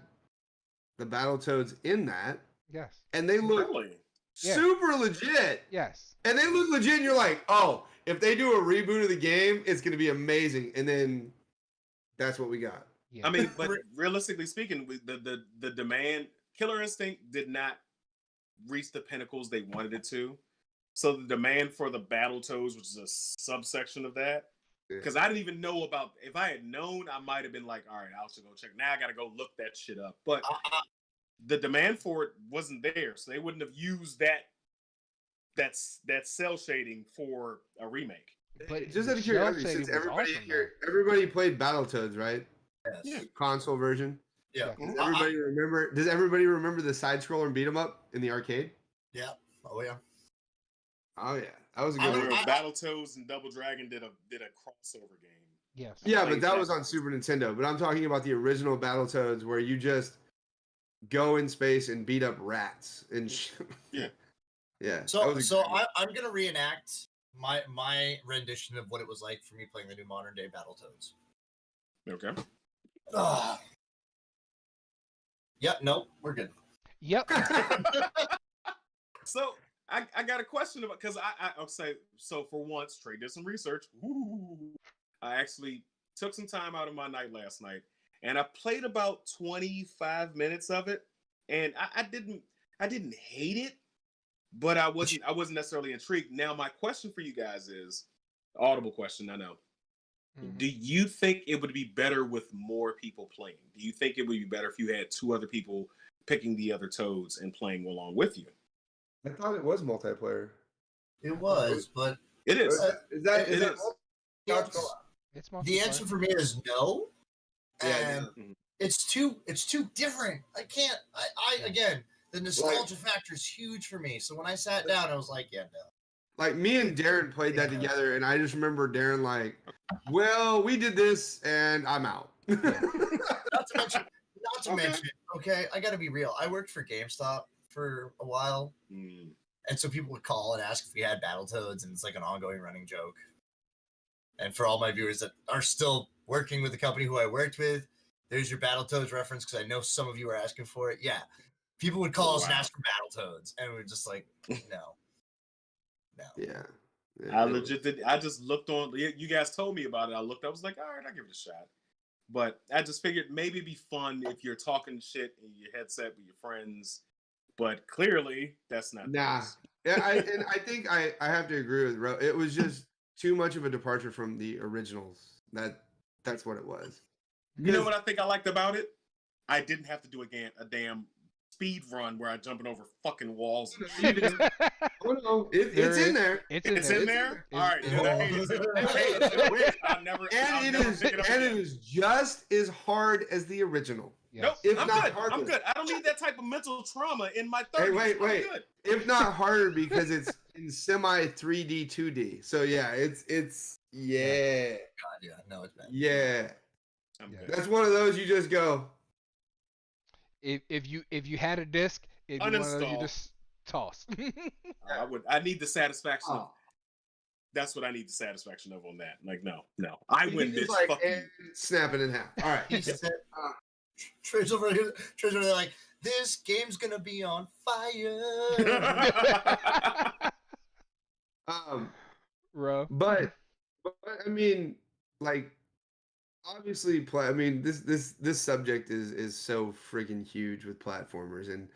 the Battletoads in that, Yes. and they look Really? Yeah. super legit. Yes. And they look legit, and you're like, oh, if they do a reboot of the game, it's going to be amazing. And then that's what we got. Yeah. I mean, but realistically speaking, the demand, Killer Instinct did not reach the pinnacles they wanted it to. So the demand for the Battletoads, which is a subsection of that, because I didn't even know about. If I had known, I might have been like, all right, I'll just go check. Now I got to go look that shit up. But the demand for it wasn't there, so they wouldn't have used that cell shading for a remake. But Just out of the curiosity, shell since shading was everybody awesome, here, everybody played Battletoads, right? Yes. Yeah. Console version. Yeah. Does everybody remember? Does everybody remember the side scroller and beat 'em up in the arcade? Yeah. Oh yeah. Oh yeah, that was a I good remember one. Battletoads and Double Dragon did a crossover game. Yes. Yeah, but played that was on Super Nintendo. But I'm talking about the original Battletoads where you just go in space and beat up rats and Yeah. yeah. that So, was a so great one. I'm gonna reenact my rendition of what it was like for me playing the new modern day Battletoads. Okay. Ugh. Yeah, no, we're good. Yep. So I got a question about because I'll say so for once Trey did some research. Ooh, I actually took some time out of my night last night and I played about 25 minutes of it, and I didn't hate it, but I wasn't necessarily intrigued. Now my question for you guys is audible question. I know. Mhm. Do you think it would be better with more people playing? Do you think it would be better if you had two other people picking the other Toads and playing along with you? I thought it was multiplayer. It was, but It is. Is that It is. It's the answer for me is no. Yeah, And it's too different. I can't. I again, the nostalgia factor is huge for me. So when I sat down, I was like, yeah, no. Like me and Darren played that together, and I just remember Darren like, "Well, we did this, and I'm out." Not to mention, okay, I got to be real. I worked for GameStop for a while, and so people would call and ask if we had Battletoads, and it's like an ongoing running joke. And for all my viewers that are still working with the company who I worked with, there's your Battletoads reference because I know some of you are asking for it. Yeah, people would call us and ask for Battletoads, and we're just like, no. Yeah. I legit did. I just looked on. You guys told me about it. I looked. I was like, all right, I'll give it a shot. But I just figured maybe it'd be fun if you're talking shit in your headset with your friends. But clearly, that's not. Nah. Yeah, I think I have to agree with Ro. It was just too much of a departure from the originals. That's what it was. You know what I think I liked about it? I didn't have to do a damn speed run where I jumping over fucking walls. Oh no, it's in there. It's in there. All right, then I hate it. And it is just as hard as the original. Nope, If I'm not good. harder. I'm good. I don't need that type of mental trauma in my 30s. Hey, wait. I'm good. If not harder because it's in semi 3D 2D. So yeah, it's yeah. God, yeah, no, it's bad. Yeah. I'm good. That's one of those you just go. If you had a disc, it'd be one of those you Uninstall. just toss. I need the satisfaction of. That's what I need the satisfaction of on that. Like, no. I win this. Like, Fuck you. snap it in half. All right. He said, Trey's over there like, this game's gonna be on fire. But I mean, like, obviously, I mean, this subject is so freaking huge with platformers, and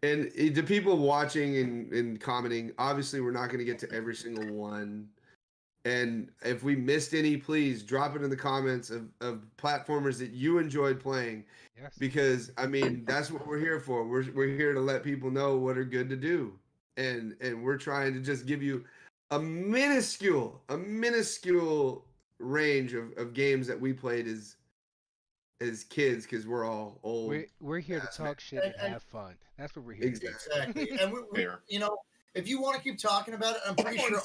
the people watching and commenting, obviously, we're not going to get to every single one. And if we missed any, please drop it in the comments of platformers that you enjoyed playing. Yes. Because I mean, that's what we're here for. We're here to let people know what are good to do, and we're trying to just give you a minuscule range of games that we played as kids, because we're all old. We're here to talk shit and have fun. That's what we're here to do. Exactly. And we you know, if you want to keep talking about it, I'm pretty sure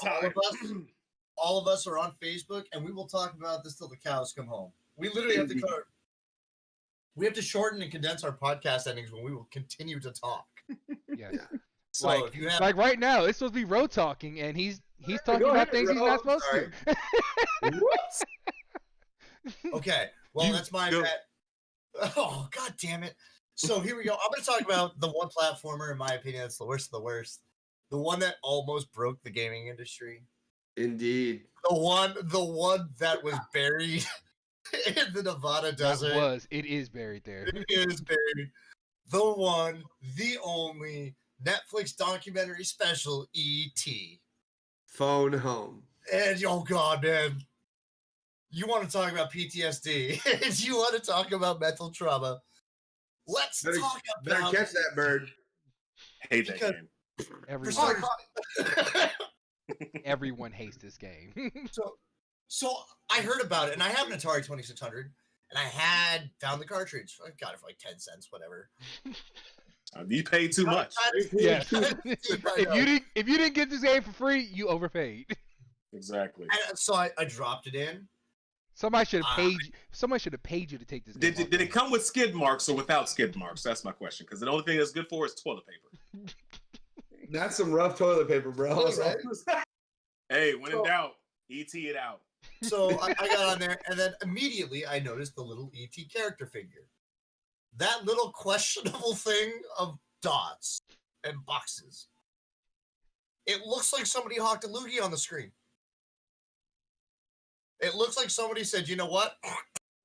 all of us are on Facebook, and we will talk about this till the cows come home. We literally have to we have to shorten and condense our podcast endings when we will continue to talk. Yes. So like, if you have, like right now, it's supposed to be Ro talking, and he's talking about things he's not supposed to. Whoops. Okay, well, that's my bad. Oh, god damn it. So here we go. I'm going to talk about the one platformer, in my opinion, that's the worst of the worst. The one that almost broke the gaming industry. Indeed. The one that was buried in the Nevada desert. It is buried there. It is buried. The one, the only Netflix documentary special, E.T. Phone Home. And oh god, man. You want to talk about PTSD? You want to talk about mental trauma? Let's talk about. Better catch that bird. I hate that game. Everyone hates this game. So I heard about it, and I have an Atari 2600, and I had found the cartridge. I got it for like 10 cents, whatever. You paid too much. Yes. If you didn't get this game for free, you overpaid. Exactly. And so I dropped it in, Somebody should have paid you. Somebody should have paid you to take this. Did it come with skid marks or without skid marks? That's my question. Because the only thing that's good for is toilet paper. That's some rough toilet paper, bro. Right? Hey, when in doubt, ET it out. So I got on there, and then immediately I noticed the little ET character figure. That little questionable thing of dots and boxes. It looks like somebody hawked a loogie on the screen. It looks like somebody said, "You know what?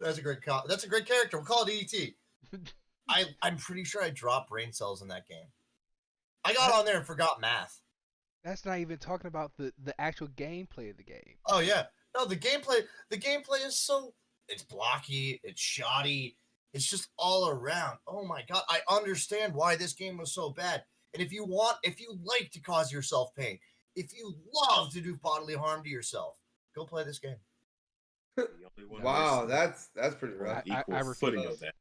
That's a great character. We'll call it ET." I'm pretty sure I dropped brain cells in that game. I got on there and forgot math. That's not even talking about the actual gameplay of the game. Oh yeah. No, the gameplay is it's blocky, it's shoddy, it's just all around. Oh my god, I understand why this game was so bad. And if you like to cause yourself pain, if you love to do bodily harm to yourself, go play this game. Wow, that's pretty rough. I footing of that.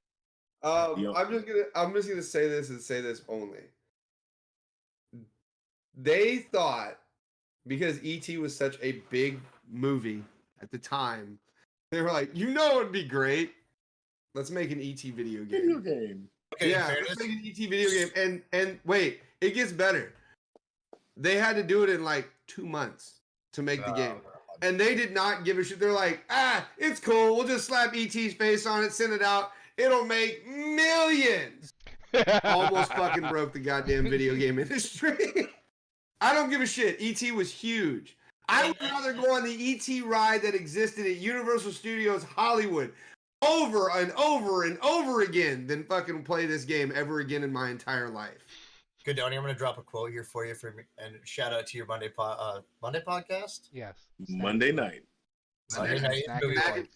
I'm just gonna say this and say this only. They thought, because E.T. was such a big movie at the time, they were like, it'd be great. Let's make an E.T. video game. Okay, yeah, let's make an E.T. video game. And wait, it gets better. They had to do it in like 2 months to make the game. And they did not give a shit. They're like, it's cool. We'll just slap E.T.'s face on it, send it out. It'll make millions. Almost fucking broke the goddamn video game industry. I don't give a shit. E.T. was huge. I would rather go on the E.T. ride that existed at Universal Studios Hollywood over and over and over again than fucking play this game ever again in my entire life. Good, Donnie. I'm going to drop a quote here for you, and shout out to your Monday podcast. Yes. Monday night. Monday night movie one.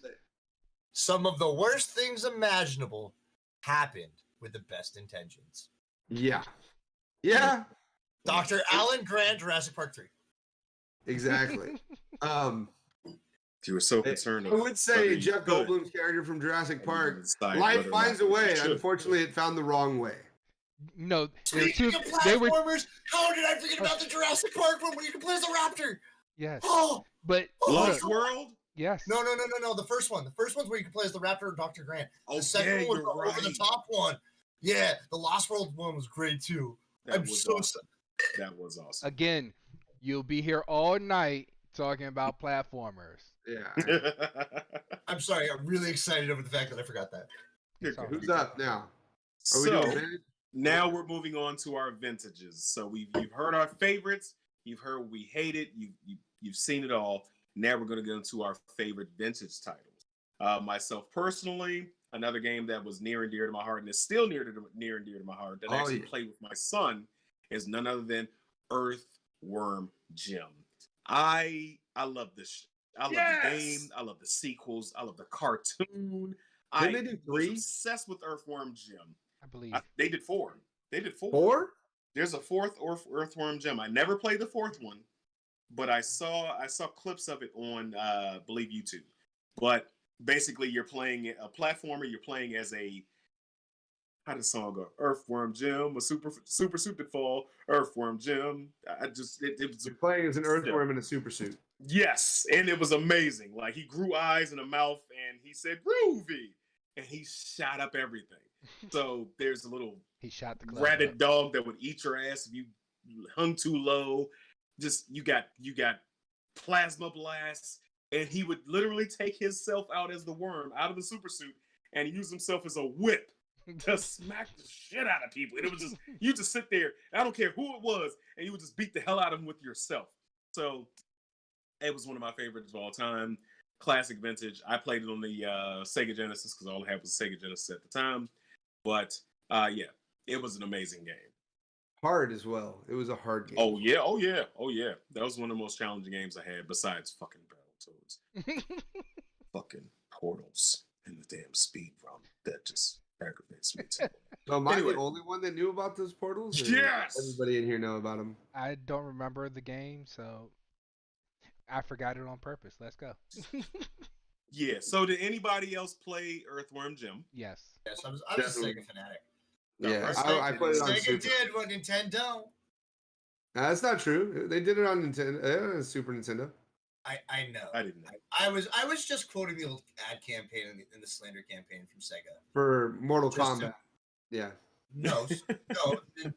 Some of the worst things imaginable happened with the best intentions. Yeah. Yeah. Dr. Alan Grant, Jurassic Park 3. Exactly. You were so concerned. I would say Jeff Goldblum's character from Jurassic Park, life finds a way. Unfortunately, it found the wrong way. No, Speaking of platformers, how did I forget about the Jurassic Park one where you can play as a raptor? Yes. Oh, but Lost World? Yes. No. The first one. The first one's where you can play as the raptor and Dr. Grant. The second one was over the top one. Yeah, the Lost World one was great too. That was awesome. Again, you'll be here all night talking about platformers. Yeah. I'm sorry. I'm really excited over the fact that I forgot that. Who's up now? Now we're moving on to our vintages. So you've heard our favorites. You've heard we hate it. You've seen it all. Now we're going to go into our favorite vintage titles. Myself personally, another game that was near and dear to my heart and is still near and dear to my heart that I actually played with my son is none other than Earthworm Jim. I love this. I love the game. I love the sequels. I love the cartoon. Didn't they do 3? Was obsessed with Earthworm Jim. I believe they did 4. They did 4. 4? There's a 4th Earthworm Jim. I never played the 4th one, but I saw clips of it on I believe YouTube. But basically, you're playing a platformer. You're playing as a how does the song go? Earthworm Jim, a super suit that fall. Earthworm Jim. It was you're playing as an earthworm in a super suit. Yes, and it was amazing. Like he grew eyes and a mouth, and he said "groovy," and he shot up everything. So there's a little rabid dog that would eat your ass if you hung too low. Just you got plasma blasts, and he would literally take himself out as the worm out of the super suit and use himself as a whip to smack the shit out of people. And it was just you just sit there. I don't care who it was, and you would just beat the hell out of him with yourself. So it was one of my favorites of all time. Classic vintage. I played it on the Sega Genesis because all I had was Sega Genesis at the time. But yeah, it was an amazing game. Hard as well. It was a hard game. Oh yeah. That was one of the most challenging games I had besides fucking Battletoads. Fucking Portals and the damn speed run. That just aggravates me too. So am I the only one that knew about those portals? Yes! Everybody in here know about them. I don't remember the game, so I forgot it on purpose. Let's go. Yeah. So did anybody else play Earthworm Jim? Yes. Yes, I was a Sega fanatic. Yeah, I played it on Sega Super. did what Nintendo. That's not true. They did it on Nintendo, Super Nintendo. I know. I didn't know. I was just quoting the old ad campaign in the slander campaign from Sega. For Mortal Just to- Kombat. Yeah. No,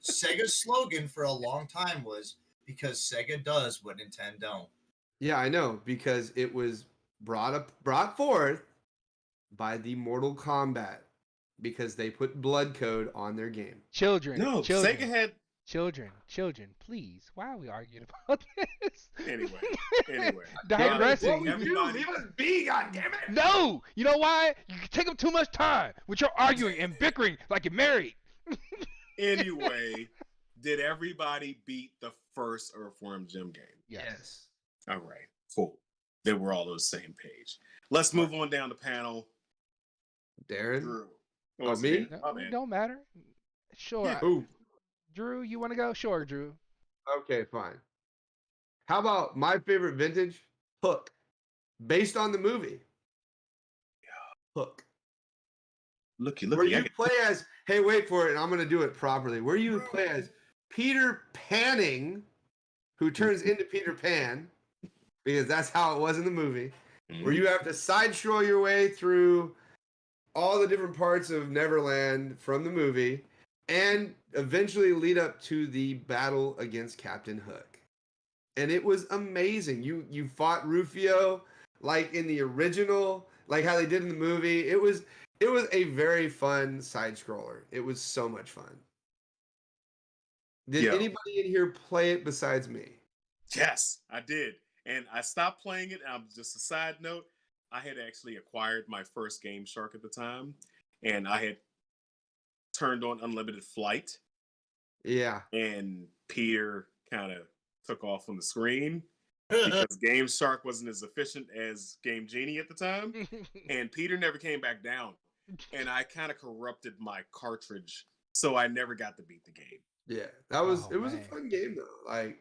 Sega's slogan for a long time was because Sega does what Nintendo don't. Yeah, I know, because it was brought forth by the Mortal Kombat, because they put blood code on their game. Children. No, children. Sega had. Children, please. Why are we arguing about this? Anyway. Digressing. Everybody- Leave us be, goddammit! No! You know why? You take up too much time with your arguing and bickering like you're married. Anyway, did everybody beat the first Earthworm Jim game? Yes. All right, cool. They were all on the same page. Let's move on down the panel. Darren? Drew. Oh, me? No, Oh, it man. don't matter. Sure. Yeah. Ooh. Drew, you want to go? Sure, Drew. Okay, fine. How about my favorite vintage? Hook. Based on the movie. Hook. Looky. Where you play as, hey, wait for it, and I'm going to do it properly. Where you play as Peter Panning, who turns into Peter Pan, because that's how it was in the movie, where you have to side stroll your way through all the different parts of Neverland from the movie, and eventually lead up to the battle against Captain Hook. And it was amazing. You fought Rufio like in the original, like how they did in the movie. It was a very fun side scroller. It was so much fun. Did anybody in here play it besides me? Yes, I did. And I stopped playing it. Just a side note, I had actually acquired my first Game Shark at the time, and I had turned on Unlimited Flight. Yeah. And Peter kind of took off on the screen because Game Shark wasn't as efficient as Game Genie at the time. And Peter never came back down. And I kind of corrupted my cartridge, so I never got to beat the game. Yeah, it was man. a fun game though. Like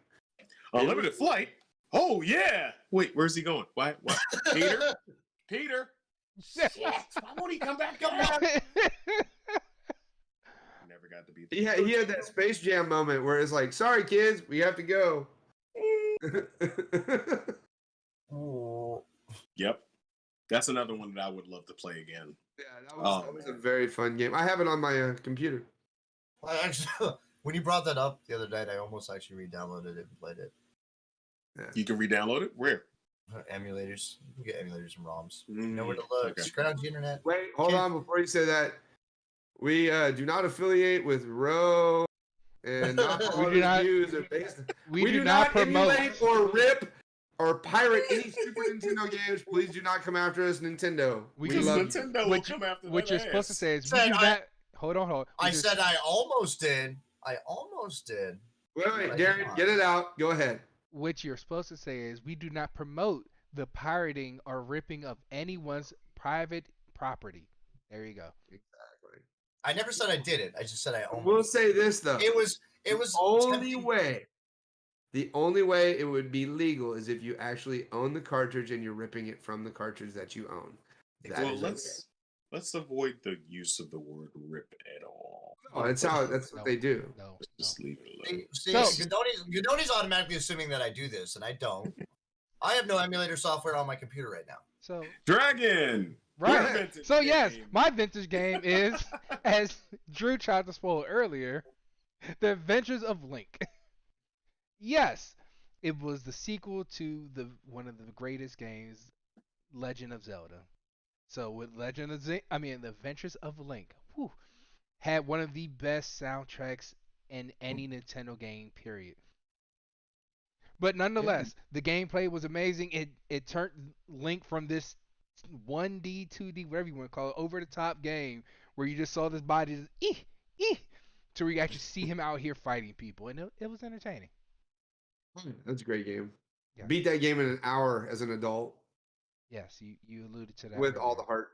Unlimited Flight. Oh yeah. Wait, where's he going? What? Peter? Peter? Shit. Why won't he come back? Come back. Never got to beat the game. he had that Space Jam moment where it's like, sorry kids, we have to go. Oh. Yep. That's another one that I would love to play again. Yeah, that was a very fun game. I have it on my computer. Well, actually, when you brought that up the other night, I almost actually re-downloaded it and played it. Yeah. You can re-download it? Where? Emulators. You can get emulators and ROMs. Mm, You know where to look. okay. Scrounge the internet. Wait, hold on before you say that. We do not affiliate with Row, and not all We do of not- the views are based. we do not promote. emulate or rip or pirate any Super Nintendo games. Please do not come after us, Nintendo. We We just love you. Nintendo What will come after What that you're supposed to ass. say is we Said do I- not. Hold on. I said I almost did. I almost did. Wait, Right, Darren, come on. get it out. Go ahead. What you're supposed to say is we do not promote the pirating or ripping of anyone's private property. There you go. Exactly. I never said I did it. I just said I almost. We'll say this though. It was The only way it would be legal is if you actually own the cartridge and you're ripping it from the cartridge that you own. That Well, is okay. let's avoid the use of the word "rip" at all. Oh, that's what No. they do. No. Just leave it alone. See, So- Godoni's automatically assuming that I do this, and I don't. I have no emulator software on my computer right now. So Dragon. right. Your vintage So yes, game. my vintage game is, as Drew tried to spoil earlier, The Adventures of Link. Yes, it was the sequel to one of the greatest games, Legend of Zelda. So with The Adventures of Link, whew, had one of the best soundtracks in any Nintendo game, period. But nonetheless, the gameplay was amazing. It turned Link from this 1D, 2D, whatever you want to call it, over the top game where you just saw this body just to where you actually see him out here fighting people, and it was entertaining. That's a great game. Yes. Beat that game in an hour as an adult Yes, you alluded to that with all the earlier. heart,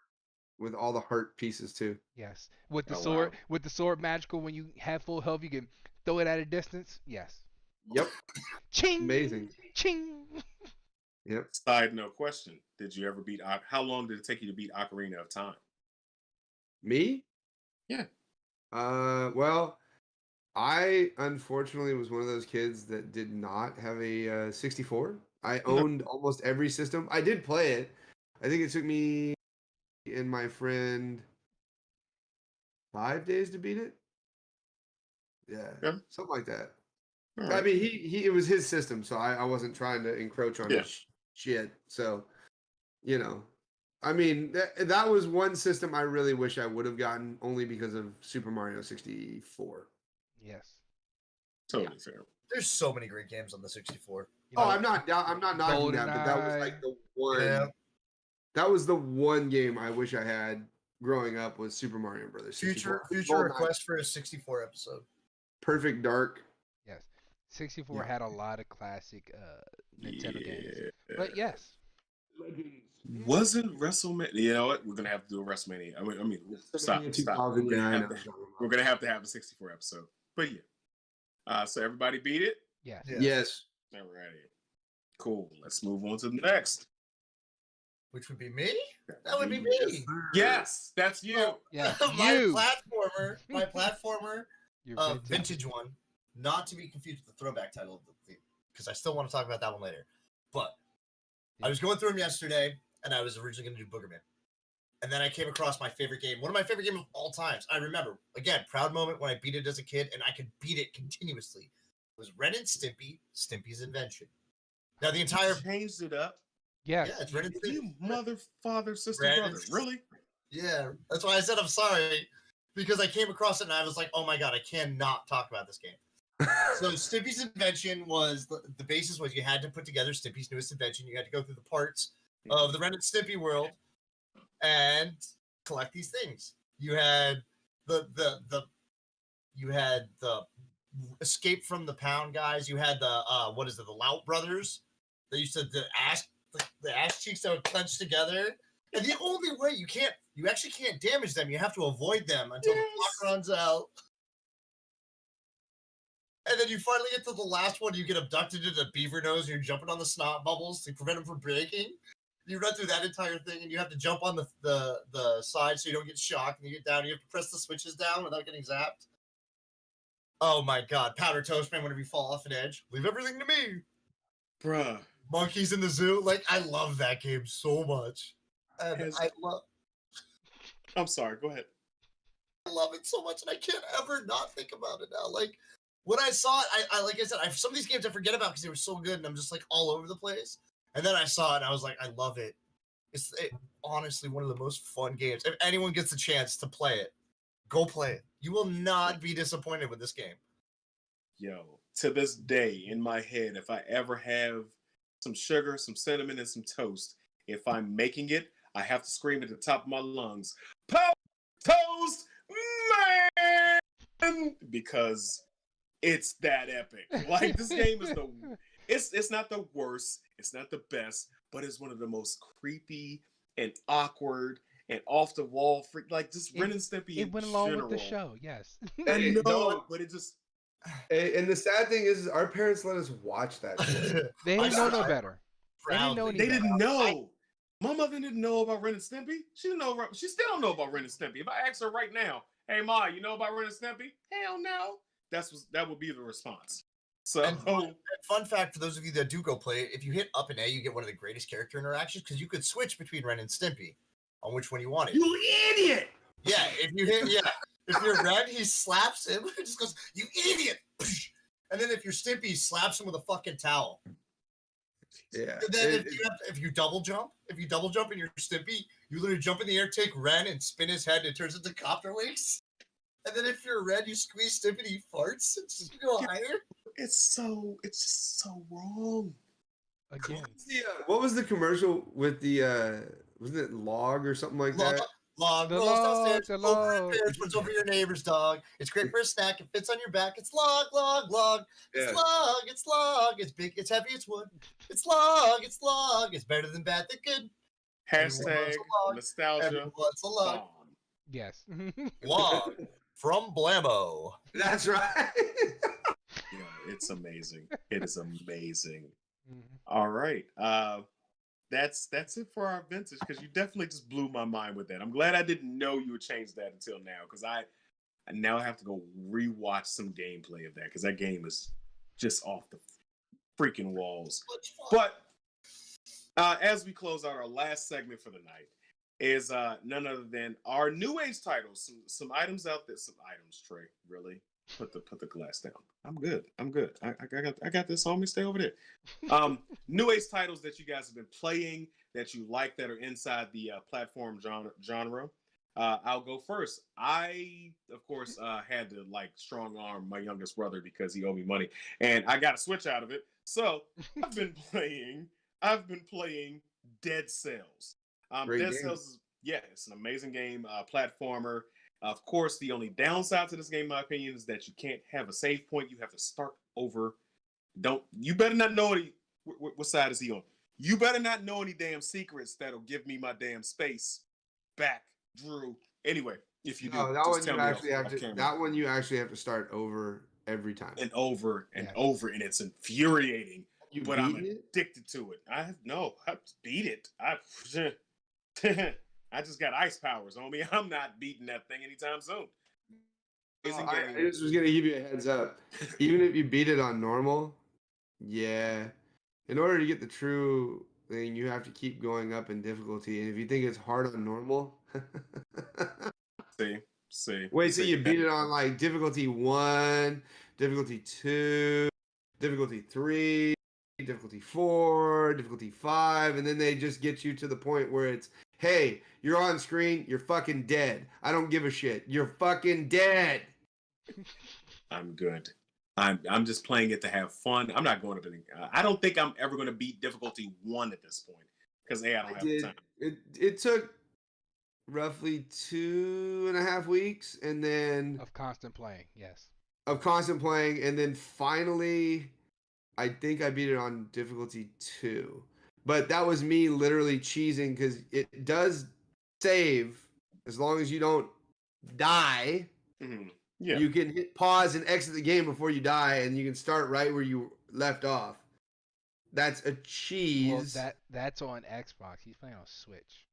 with all the heart pieces too. Yes, with the Oh, sword, wow. with the sword magical. When you have full health, you can throw it at a distance. Yes. Yep, Ching. amazing. Ching. Yep. Side note question: did you ever beat? How long did it take you to beat Ocarina of Time? Me? Yeah. Well, I unfortunately was one of those kids that did not have a 64, I owned almost every system. I did play it. I think it took me and my friend 5 days to beat it. Yeah. Something like that. Right. I mean, he it was his system, so I wasn't trying to encroach on his shit. So, I mean, that was one system I really wish I would have gotten, only because of Super Mario 64. Yes. Totally fair. There's so many great games on the 64. I'm not knocking that, but that was like the one. Yeah. That was the one game I wish I had growing up, was Super Mario Brothers. Future request for a 64 episode. Perfect Dark. Yes. 64 had a lot of classic Nintendo games. But yes. Wasn't WrestleMania? You know what? We're gonna have to do a WrestleMania. I mean, stop. We're gonna have to have a 64 episode. But yeah. So everybody beat it? Yes. Yes. Alrighty. Cool. Let's move on to the next. Which would be me? That would be me. Yes, that's you. Yeah. My platformer, vintage one. Not to be confused with the throwback title of the theme, because I still want to talk about that one later. But I was going through them yesterday, and I was originally going to do Boogerman. And then I came across my favorite game, one of my favorite games of all times. I remember, again, proud moment when I beat it as a kid, and I could beat it continuously. It was Ren and Stimpy, Stimpy's Invention. Now the entire... You changed it up? Yes. Yeah, it's Ren and Stimpy. You mother, father, sister, brother. Really? Yeah, that's why I said I'm sorry. Because I came across it, and I was like, oh my god, I cannot talk about this game. So Stimpy's Invention was, the basis was you had to put together Stimpy's newest invention. You had to go through the parts of the Ren and Stimpy world and collect these things. You had the Escape from the Pound guys. You had the the Lout brothers. They used to the ass cheeks that would clench together. And the only way you actually can't damage them. You have to avoid them until the clock runs out. And then you finally get to the last one. You get abducted into the beaver nose, and you're jumping on the snot bubbles to prevent them from breaking. You run through that entire thing, and you have to jump on the side so you don't get shocked. And you get down, and you have to press the switches down without getting zapped. Oh my god, Powder Toast Man! Whenever you fall off an edge, leave everything to me, bruh. Monkeys in the Zoo. Like, I love that game so much, and I'm sorry. Go ahead. I love it so much, and I can't ever not think about it now. Like, when I saw it, I like I said, some of these games I forget about because they were so good, and I'm just like all over the place. And then I saw it, and I was like, I love it. It's honestly one of the most fun games. If anyone gets a chance to play it, go play it. You will not be disappointed with this game. Yo, to this day, in my head, if I ever have some sugar, some cinnamon, and some toast, if I'm making it, I have to scream at the top of my lungs, "Powder Toast Man!" Because it's that epic. Like, this game is it's not the worst, it's not the best, but it's one of the most creepy and awkward and off the wall like just Ren and Stimpy. It went along with the show, yes. I know, but it just. And the sad thing is our parents let us watch that shit. They didn't know no better. They didn't know. My mother didn't know about Ren and Stimpy. She didn't know. She still don't know about Ren and Stimpy. If I ask her right now, "Hey Ma, you know about Ren and Stimpy?" Hell no. That would be the response. So, and fun fact for those of you that do go play it, if you hit up and A, you get one of the greatest character interactions because you could switch between Ren and Stimpy on which one you wanted. You idiot! Yeah, if you're Ren, he slaps him. It just goes, "You idiot!" And then if you're Stimpy, he slaps him with a fucking towel. Yeah. And then if you double jump and you're Stimpy, you literally jump in the air, take Ren, and spin his head, and it turns into copter wings. And then if you're Red, you squeeze Stimpy and he farts and just go higher. It's just so wrong. Again. What was the commercial with the wasn't it Log or something like that? Log rolls downstairs, puts over your neighbor's dog. It's great for a snack. It fits on your back. It's Log. It's Log. It's Log. It's big. It's heavy. It's wood. It's Log. It's better than bad than good. Hashtag nostalgia. Everyone's a log. Yes. Log from Blammo. That's right. Yeah, it's amazing. It is amazing. Mm-hmm. All right. That's it for our vintage, because you definitely just blew my mind with that. I'm glad I didn't know you would change that until now, because I now have to go rewatch some gameplay of that, because that game is just off the freaking walls. But As we close out our last segment for the night, is none other than our new age titles. Some items out there. Some items, Trey. Really, put the glass down. I'm good. I got this on me. Stay over there. New age titles that you guys have been playing that you like that are inside the platform genre. I'll go first. I, of course, had to strong arm my youngest brother because he owed me money, and I got a Switch out of it. So I've been playing Dead Cells. Dead Cells it's an amazing game, platformer. Of course, the only downside to this game, in my opinion, is that you can't have a save point. You have to start over. You better not know what side is he on? You better not know any damn secrets that'll give me my damn space back, Drew. Anyway, if you do, that one you actually have to start over every time. And over and over, and it's infuriating. But I'm addicted to it. I beat it. I just got ice powers on me. I'm not beating that thing anytime soon. I just was gonna give you a heads up. Even if you beat it on normal, in order to get the true thing, you have to keep going up in difficulty. And if you think it's hard on normal, wait till you beat it on difficulty 1, difficulty 2, difficulty 3, difficulty 4, difficulty 5, and then they just get you to the point where it's, hey, you're on screen, you're fucking dead. I don't give a shit. You're fucking dead. I'm good. I'm just playing it to have fun. I'm not going to I don't think I'm ever going to beat difficulty 1 at this point because I don't have the time. It took roughly 2.5 weeks, and then of constant playing, and then finally, I think I beat it on difficulty 2. But that was me literally cheesing because it does save as long as you don't die. Mm-hmm. Yeah. You can hit pause and exit the game before you die, and you can start right where you left off. That's a cheese. Well, that's on Xbox. He's playing on Switch.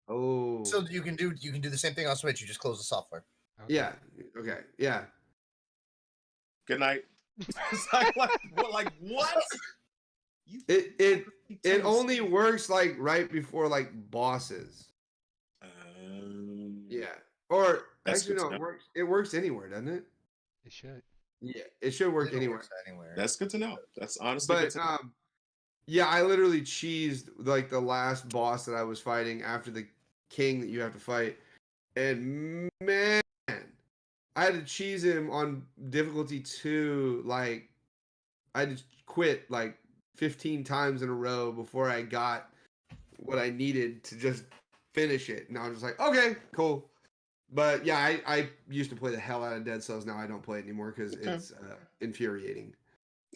Oh. So you can do the same thing on Switch. You just close the software. Okay. Yeah. Okay. Yeah. Good night. What? It only works right before bosses. Yeah. Or actually no, it works anywhere, doesn't it? It should. Yeah, it should work anywhere. That's good to know. That's honestly good to know. Yeah, I literally cheesed the last boss that I was fighting after the king that you have to fight. And man, I had to cheese him on difficulty 2. I just quit 15 times in a row before I got what I needed to just finish it. And I was just like, okay, cool. But yeah, I used to play the hell out of Dead Cells. Now I don't play it anymore because it's infuriating.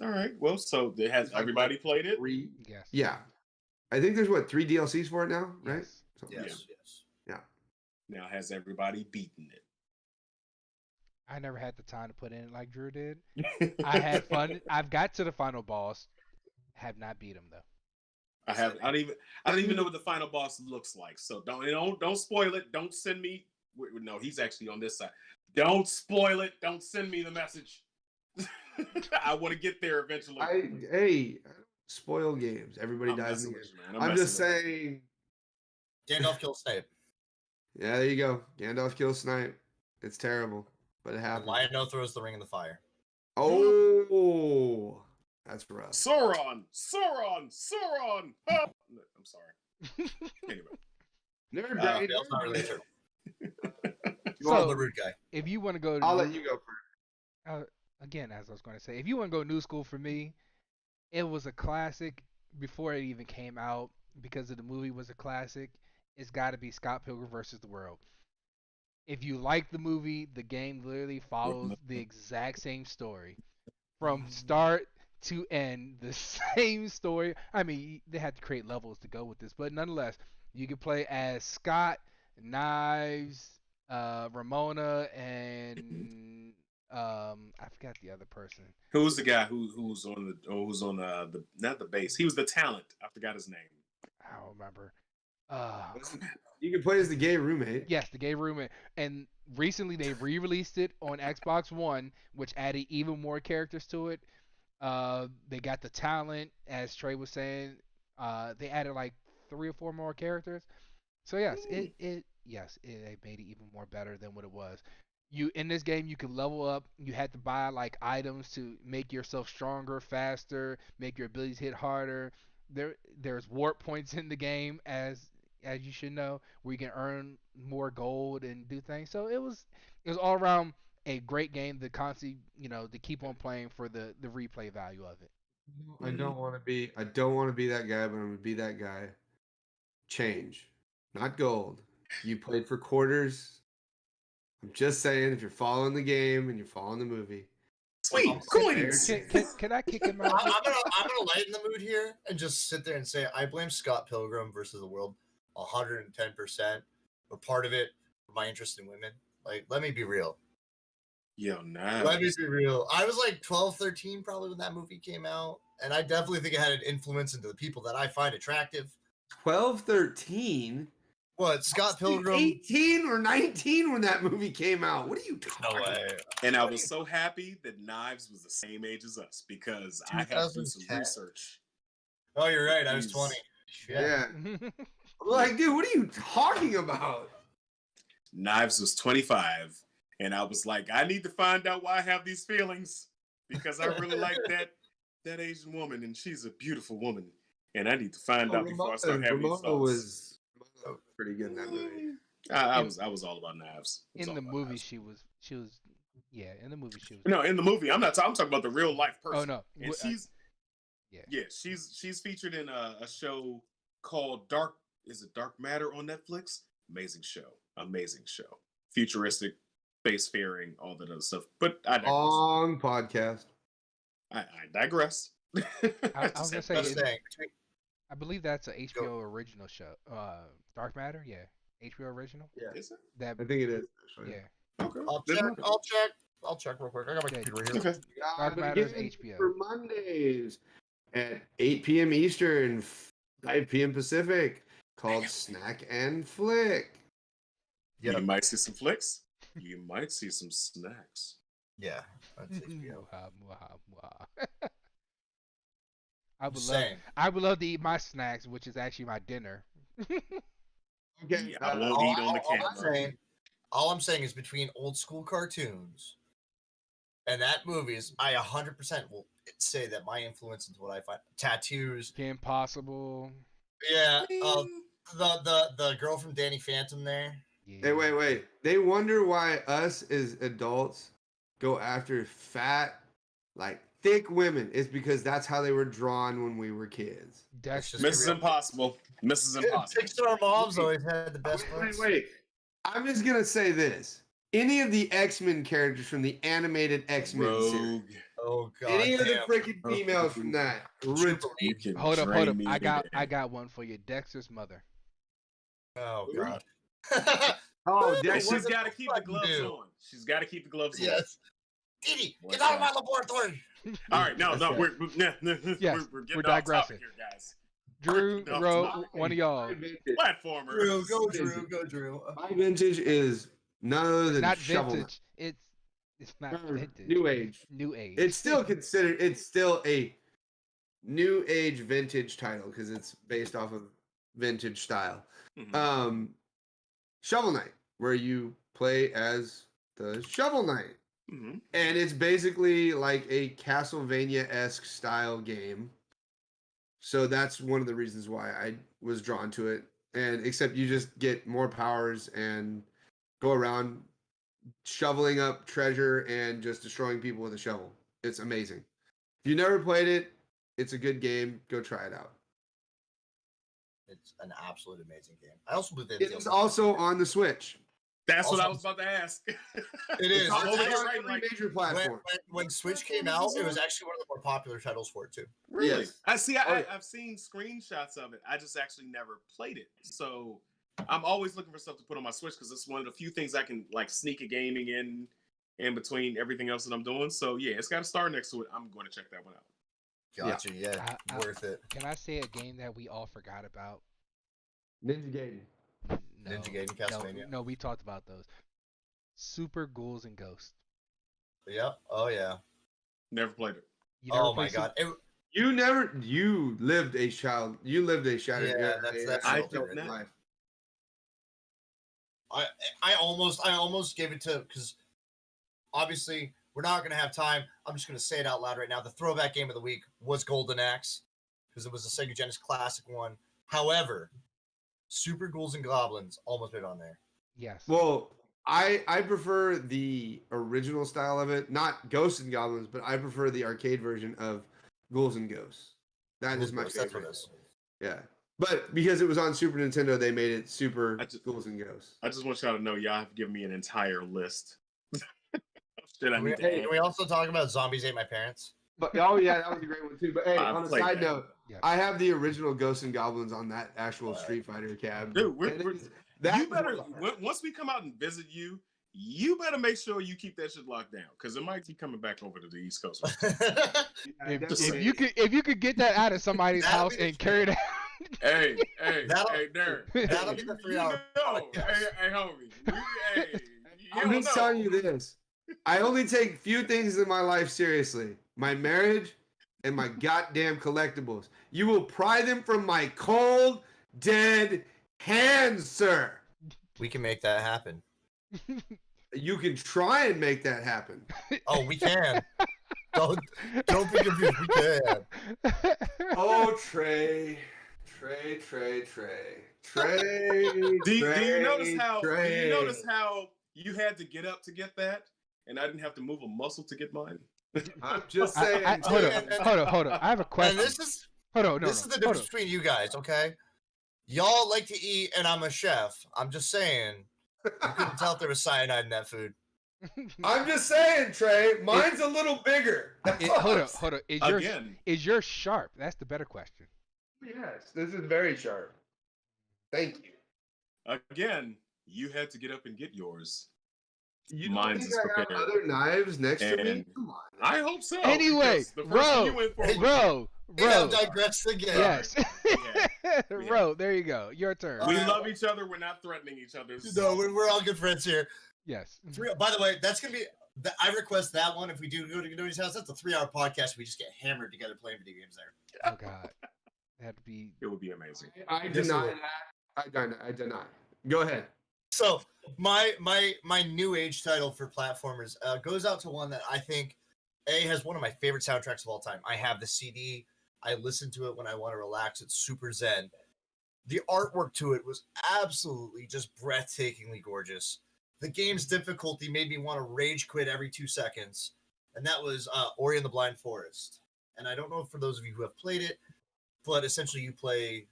All right. Well, so has everybody played it? Yes. Yeah. I think there's 3 DLCs for it now, right? Yes. Yeah. Now has everybody beaten it? I never had the time to put in it like Drew did. I had fun. I've got to the final boss. Have not beat him though. I don't even know what the final boss looks like. So don't spoil it. Don't send me. No, he's actually on this side. Don't spoil it. Don't send me the message. I want to get there eventually. I don't spoil games. Everybody dies in the game. I'm just saying. Gandalf kills Snape. Yeah, there you go. Gandalf kills Snape. It's terrible, but it happens. Lionel throws the ring in the fire. Oh, that's rough. Sauron. Oh! I'm sorry. Anyway. Never Bale's not really true. So, the rude guy. If you want to go, I'll let you go first. Again, as I was going to say, if you want to go new school for me, it was a classic before it even came out because of the movie was a classic. It's got to be Scott Pilgrim versus the World. If you like the movie, the game literally follows the exact same story from start to end. The same story. I mean, they had to create levels to go with this, but nonetheless, you can play as Scott, Knives, Ramona, and I forgot the other person. Who's the guy who's on the not the base? He was the talent. I forgot his name. I don't remember. You can play as the gay roommate. Yes, the gay roommate. And recently they re-released it on Xbox One, which added even more characters to it. They got the talent, as Trey was saying. They added 3 or 4 more characters. So yes, it made it even more better than what it was. You in this game you could level up. You had to buy like items to make yourself stronger, faster, make your abilities hit harder. There's warp points in the game as you should know, where you can earn more gold and do things. So it was all around a great game to constantly, to keep on playing for the replay value of it. I don't want to be. I don't want to be that guy, but I'm gonna be that guy. Change, not gold. You played for quarters. I'm just saying, if you're following the game and you're following the movie, Sweet coins. Can I kick him out? I'm gonna lighten the mood here and just sit there and say I blame Scott Pilgrim versus the World 110%. Or part of it for my interest in women. Like, let me be real. Yo, nah. Let me be real. I was like 12, 13 probably when that movie came out, and I definitely think it had an influence into the people that I find attractive. 12, 13. What, Scott Pilgrim? 18 or 19 when that movie came out. What are you talking about? And I was so happy that Knives was the same age as us because I had to do some 2010. research. Oh, you're right. I was 20. Shit. Yeah. I'm like, dude, what are you talking about? Knives was 25, and I was like, I need to find out why I have these feelings because I really like that Asian woman, and she's a beautiful woman, and I need to find out before I start having these thoughts. was pretty good in that movie. I was all about Knives. In the movie, she was. Yeah, in the movie she was. No, in the movie, I'm talking about the real life person. Oh no, and she's featured in a show called Dark Matter on Netflix. Amazing show. Futuristic, spacefaring, all that other stuff. But I digress. Long podcast. I digress. I was gonna say, Just saying. I believe that's a HBO original show. Dark Matter, yeah, HBO original. Yeah, Is it? That I think it is. Actually. yeah. Okay. I'll check real quick. I got my computer right here. Okay. Dark Matter is HBO. For Mondays at 8 p.m. Eastern, 5 p.m. Pacific, called Snack and Flick. You might see some flicks. You might see some snacks. Yeah. That's HBO. I would love to eat my snacks, which is actually my dinner. Okay. Yeah, I won't eat on the camera. All I'm saying is between old school cartoons and that movies, I 100% will say that my influence into what I find tattoos. Kim Possible. Yeah. The girl from Danny Phantom there. Yeah. Hey, wait. They wonder why us as adults go after fat, like thick women. It's because that's how they were drawn when we were kids. That's just Mrs. Impossible. Pixar moms always had the best ones. Wait. I'm just gonna say this. Any of the X-Men characters from the animated X-Men series. Oh god. Any of the freaking females from that. Hold up. I got one for you. Dexter's mother. Oh god. Oh, She's got to keep the gloves on. She's got to keep the gloves on. Yes. Didi, get out of my laboratory. All right, no, we're Yes, we're we're getting off digressing. topic here, guys. Drew, one of y'all. Platformer. Drew, go Drew. My vintage is none other than Not Shovel vintage. Knight. It's not vintage. New age. New age. It's still a new age vintage title because it's based off of vintage style. Mhm. Shovel Knight, where you play as the Shovel Knight. Mhm. And it's basically like a Castlevania-esque style game. So that's one of the reasons why I was drawn to it. And except you just get more powers and go around shoveling up treasure and just destroying people with a shovel. It's amazing. If you never played it, it's a good game. Go try it out. It's an absolute amazing game. I also believe It's also on the Switch. That's what I Also- was about to ask. It is. It's on Oh, you're every right, like- major platform. When Switch came out, it was actually one of the more popular titles for it too. Really? Yes. I see. Oh, yeah. I've seen screenshots of it. I just actually never played it. So I'm always looking for stuff to put on my Switch because it's one of the few things I can like sneak a gaming in between everything else that I'm doing. So yeah, it's got a star next to it. I'm going to check that one out. Gotcha. Yeah, I- worth it. Can I say a game that we all forgot about? Ninja Gaiden. No, Ninja Gaiden, Castlevania. No, we talked about those. Super Ghouls and Ghosts. Yeah. Oh yeah. Never played it. You never Oh my played god. You lived a shattered Yeah, era, that's I all don't different. know. life. I almost gave it to, because obviously we're not gonna have time. I'm just gonna say it out loud right now. The throwback game of the week was Golden Axe because it was a Sega Genesis classic one. However, Super Ghouls and Goblins almost made it on there. Yes. Well, I prefer the original style of it, not Ghosts and Goblins, but I prefer the arcade version of Ghouls and Ghosts. That is my That's what favorite. it is. Yeah, but because it was on Super Nintendo, they made it Super I just- Ghouls and Ghosts. I just want y'all to know, y'all have given me an entire list. Shit, I Can we, need to can add. we also talk about Zombies Ate My Parents? But oh yeah, that was a great one too. But hey, I on a played side that. note, Yeah. I have the original Ghosts and Goblins on that actual Street Fighter cab. Dude, That you better once we come out and visit you, you better make sure you keep that shit locked down because it might keep coming back over to the East Coast. If you could get that out of somebody's That'll house be the and carry it out. hey, That'll- Darren. that'll be the 3-hour podcast. Hey, homie. Hey, I'm just telling you this. I only take few things in my life seriously. My marriage and my goddamn collectibles. You will pry them from my cold, dead hands, sir. We can make that happen. You can try and make that happen. Oh, we can. Don't be confused. We can. Oh, Trey. Trey. Do you notice how you had to get up to get that, and I didn't have to move a muscle to get mine? I'm just saying. Hold on. I have a question. And this is Hold on. this is the difference between you guys, okay? Y'all like to eat, and I'm a chef. I'm just saying. You couldn't tell if there was cyanide in that food. I'm just saying, Trey. Mine's a little bigger. Hold on. Again, Is yours sharp? That's the better question. Yes, this is very sharp. Thank you. again, you had to get up and get yours. You Mine's think is I have prepared. other knives next to me? And- Come on. I hope so. Anyway, because the first one you went for was- Bro. We have digressed again. Yes. Yeah. Bro, there you go. Your turn. We love each other. We're not threatening each other. No, we're all good friends here. Yes. By the way, that's gonna be. I request that one if we do go to Godoni's house. That's a 3-hour podcast. We just get hammered together playing video games there. Oh God. That'd be. It would be amazing. I Yes, deny it that. I deny. Go ahead. So my new age title for platformers goes out to one that I think has one of my favorite soundtracks of all time. I have the CD. I listen to it when I want to relax. It's super zen. The artwork to it was absolutely just breathtakingly gorgeous. The game's difficulty made me want to rage quit every 2 seconds, and that was Ori and the Blind Forest. And I don't know for those of you who have played it, but essentially you play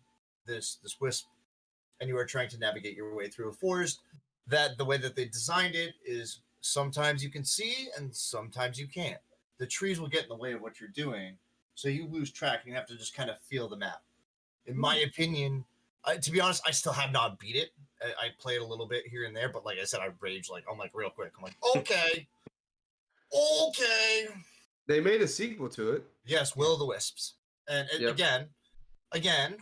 this wisp, and you are trying to navigate your way through a forest. That the way that they designed it is sometimes you can see and sometimes you can't. The trees will get in the way of what you're doing, so you lose track and you have to just kind of feel the map. In my opinion, to be honest, I still have not beat it. I played a little bit here and there, but like I said, I rage I'm like real quick. I'm like, okay. They made a sequel to it. Yes, Will of the Wisps. And Yep. again,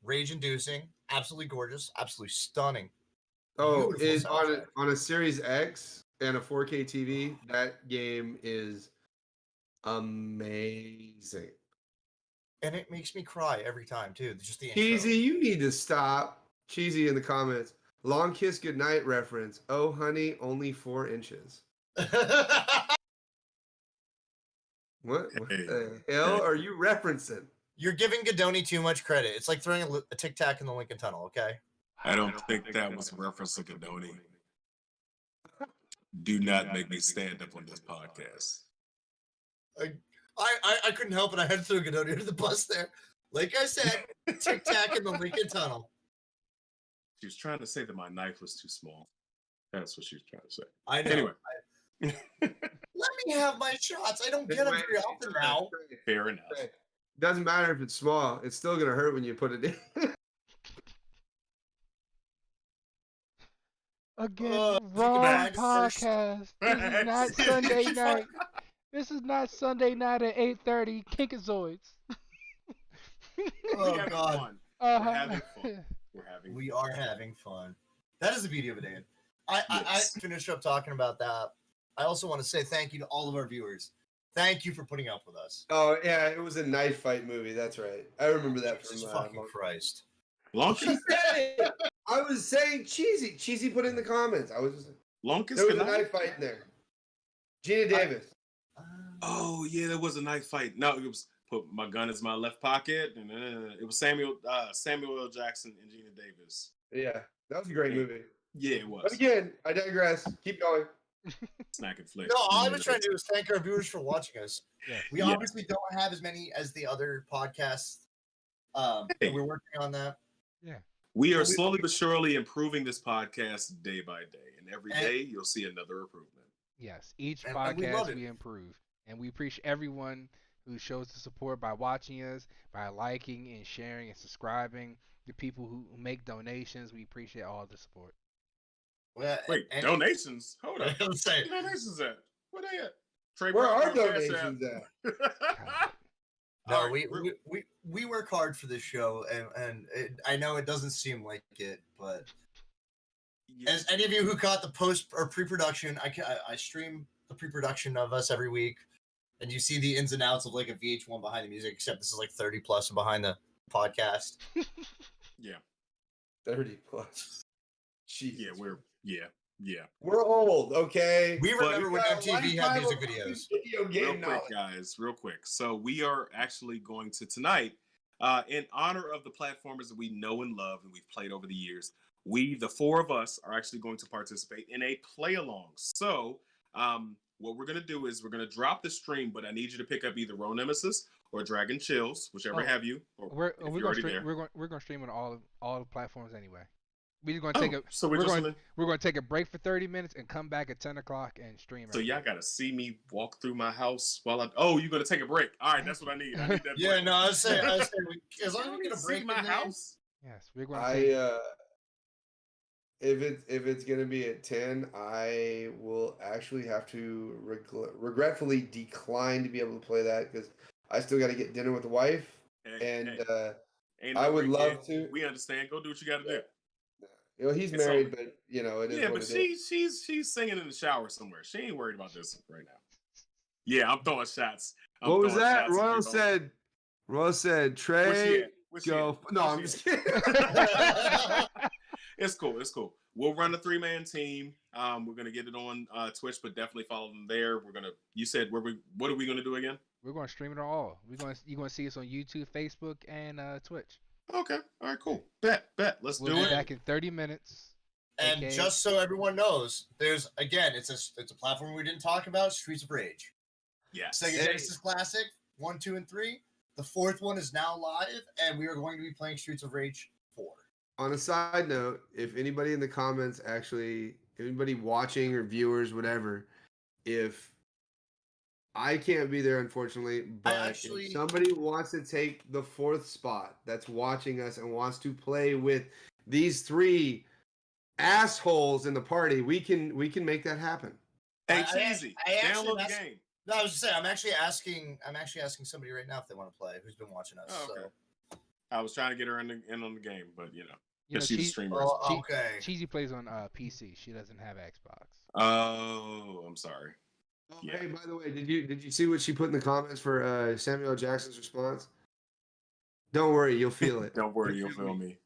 rage-inducing, absolutely gorgeous, absolutely stunning. Oh, Beautiful is soundtrack. on a Series X and a 4K TV. That game is amazing. And it makes me cry every time too. Just the intro. Cheesy, you need to stop. Cheesy in the comments. Long kiss goodnight reference. Oh, honey, only 4 inches. What Hey. the hell are you referencing? You're giving Godoni too much credit. It's like throwing a Tic Tac in the Lincoln Tunnel. Okay. I don't think that was a reference to Godoni. Do not make me stand up on this podcast. I couldn't help it. I had to throw Godoni under the bus there. Like I said, Tic Tac in the Lincoln Tunnel. She was trying to say that my knife was too small. That's what she was trying to say. I know. Anyway, Let me have my shots. I don't get them very often now. fair enough. Doesn't matter if it's small. It's still gonna hurt when you put it in. Again, Take it wrong back first. podcast. This is not Sunday night. This is not Sunday night at 8:30. Kinkazoids. Oh We're having God. fun. Uh-huh. We're having fun. We're having We are having fun. That is the beauty of it, Dan. I Yes. finish up talking about that. I also want to say thank you to all of our viewers. Thank you for putting up with us. Oh yeah, it was a knife fight movie. That's right. I remember that Jesus from. fucking Christ. Lunkus, She said it. I was saying cheesy. Cheesy put in the comments. I was. Lunkus, There was a good night. knife fight in there. Gina Davis. Oh yeah, there was a knife fight. No, it was put my gun in my left pocket, and it was Samuel L. Jackson and Gina Davis. Yeah, that was a great movie. Yeah, it was. But again, I digress. Keep going. Snack and flick. No, all I was trying to do is thank our viewers for watching us. Yeah. We Yeah. obviously don't have as many as the other podcasts. Hey. We're working on that. We are slowly but surely improving this podcast day by day, and every And- day you'll see another improvement. Yes, each And we love podcast it. we improve, and we appreciate everyone who shows the support by watching us, by liking and sharing and subscribing. The people who make donations, we appreciate all the support. Well, Wait, and- donations? Hold up. I'm saying, Where donations at? Where they at? Trey Where Brown are on Cash donations at? App. no, All right, we work hard for this show, and I know it doesn't seem like it, but yeah. as any of you who caught the post or pre-production, I stream the pre-production of us every week, and you see the ins and outs of like a VH1 behind the music. Except this is like 30 plus and behind the podcast. yeah, 30 plus. Jesus. yeah. We're old, okay? We But- remember when MTV had music videos. Video Real game quick, knowledge. guys, real quick. So we are actually going to tonight, in honor of the platformers that we know and love and we've played over the years. We, the four of us, are actually going to participate in a play along. So, what we're gonna do is we're gonna drop the stream, but I need you to pick up either Row Nemesis or Dragon Chills, whichever Oh, have you. Or We're if we're you're gonna already stream, there. we're going to stream on all the platforms anyway. We're just gonna take a so we're we're just going gonna. we're going to take a break for 30 minutes and come back at 10 o'clock and stream. So everything. y'all gotta see me walk through my house while I. Oh, you're gonna take a break. All right, that's what I need. I need that. Yeah, break. no, I was saying, as long as You we get a see break my in there, house. Yes, we're going to take. If it's gonna be at 10, I will actually have to regretfully decline to be able to play that because I still got to get dinner with the wife, and Ain't I no would break, love kid. to. We understand. Go do what you got to do. You know, he's It's married, over. but you know, it is Yeah, what but it is. she's singing in the shower somewhere. She ain't worried about this right now. Yeah, I'm throwing shots. What was that? Royal said, Trey, go. No, I'm just kidding. It's cool. It's cool. We'll run a 3-man team. We're gonna get it on Twitch, but definitely follow them there. We're gonna. You said what are we gonna do again? We're going to stream it all. You're going to see us on YouTube, Facebook, and Twitch. Okay. All right. Cool. Bet. Let's We'll do be it. back in 30 minutes. and Okay. just so everyone knows, there's again, it's a platform we didn't talk about, Streets of Rage. Yes. Sega Hey. Genesis Classic 1, 2, and 3. The fourth one is now live, and we are going to be playing Streets of Rage 4. On a side note, if anybody in the comments anybody watching or viewers, whatever, if I can't be there, unfortunately, but if somebody wants to take the 4th spot that's watching us and wants to play with these 3 assholes in the party, we can make that happen. Hey, I Cheesy, actually download the asked- game. No, I was just saying, I'm actually asking somebody right now if they want to play, who's been watching us. Oh, okay. So. I was trying to get her in on the game, but You know, because she's a Cheesy, streamer. Oh, okay. Cheesy plays on PC. She doesn't have Xbox. Oh, I'm sorry. Yeah. Hey, by the way, did you see what she put in the comments for Samuel L. Jackson's response? Don't worry, you'll feel it. Don't worry, you'll feel me.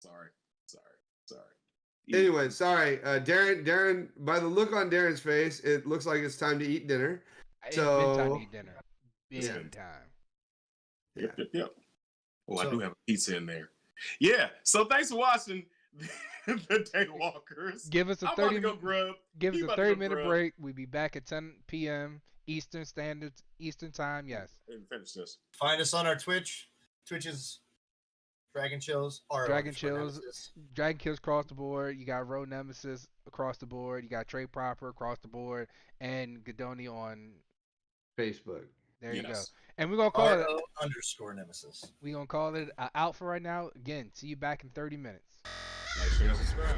Sorry. Anyway, sorry, Darren. By the look on Darren's face, it looks like it's time to eat dinner. It's been time So- to eat dinner. Big Yeah. time. Yep. Oh, I So- do have a pizza in there. Yeah. So thanks for watching the Daywalkers. Give us a I'm about 30 to go grub. Give us You a about to go 30-minute grub. break. We'll be back at 10 p.m. Eastern Time. Yes. And finish this. Find us on our Twitch. Twitch is Dragon Chills. Dragon Chills. Dragon Kills across the board. You got Road Nemesis across the board. You got Trey Proper across the board, and Gadoni on. Facebook. There you go. Yes. And we're gonna call it. RO_Nemesis. We're gonna call it out for right now. Again, see you back in 30 minutes. Like, share, subscribe.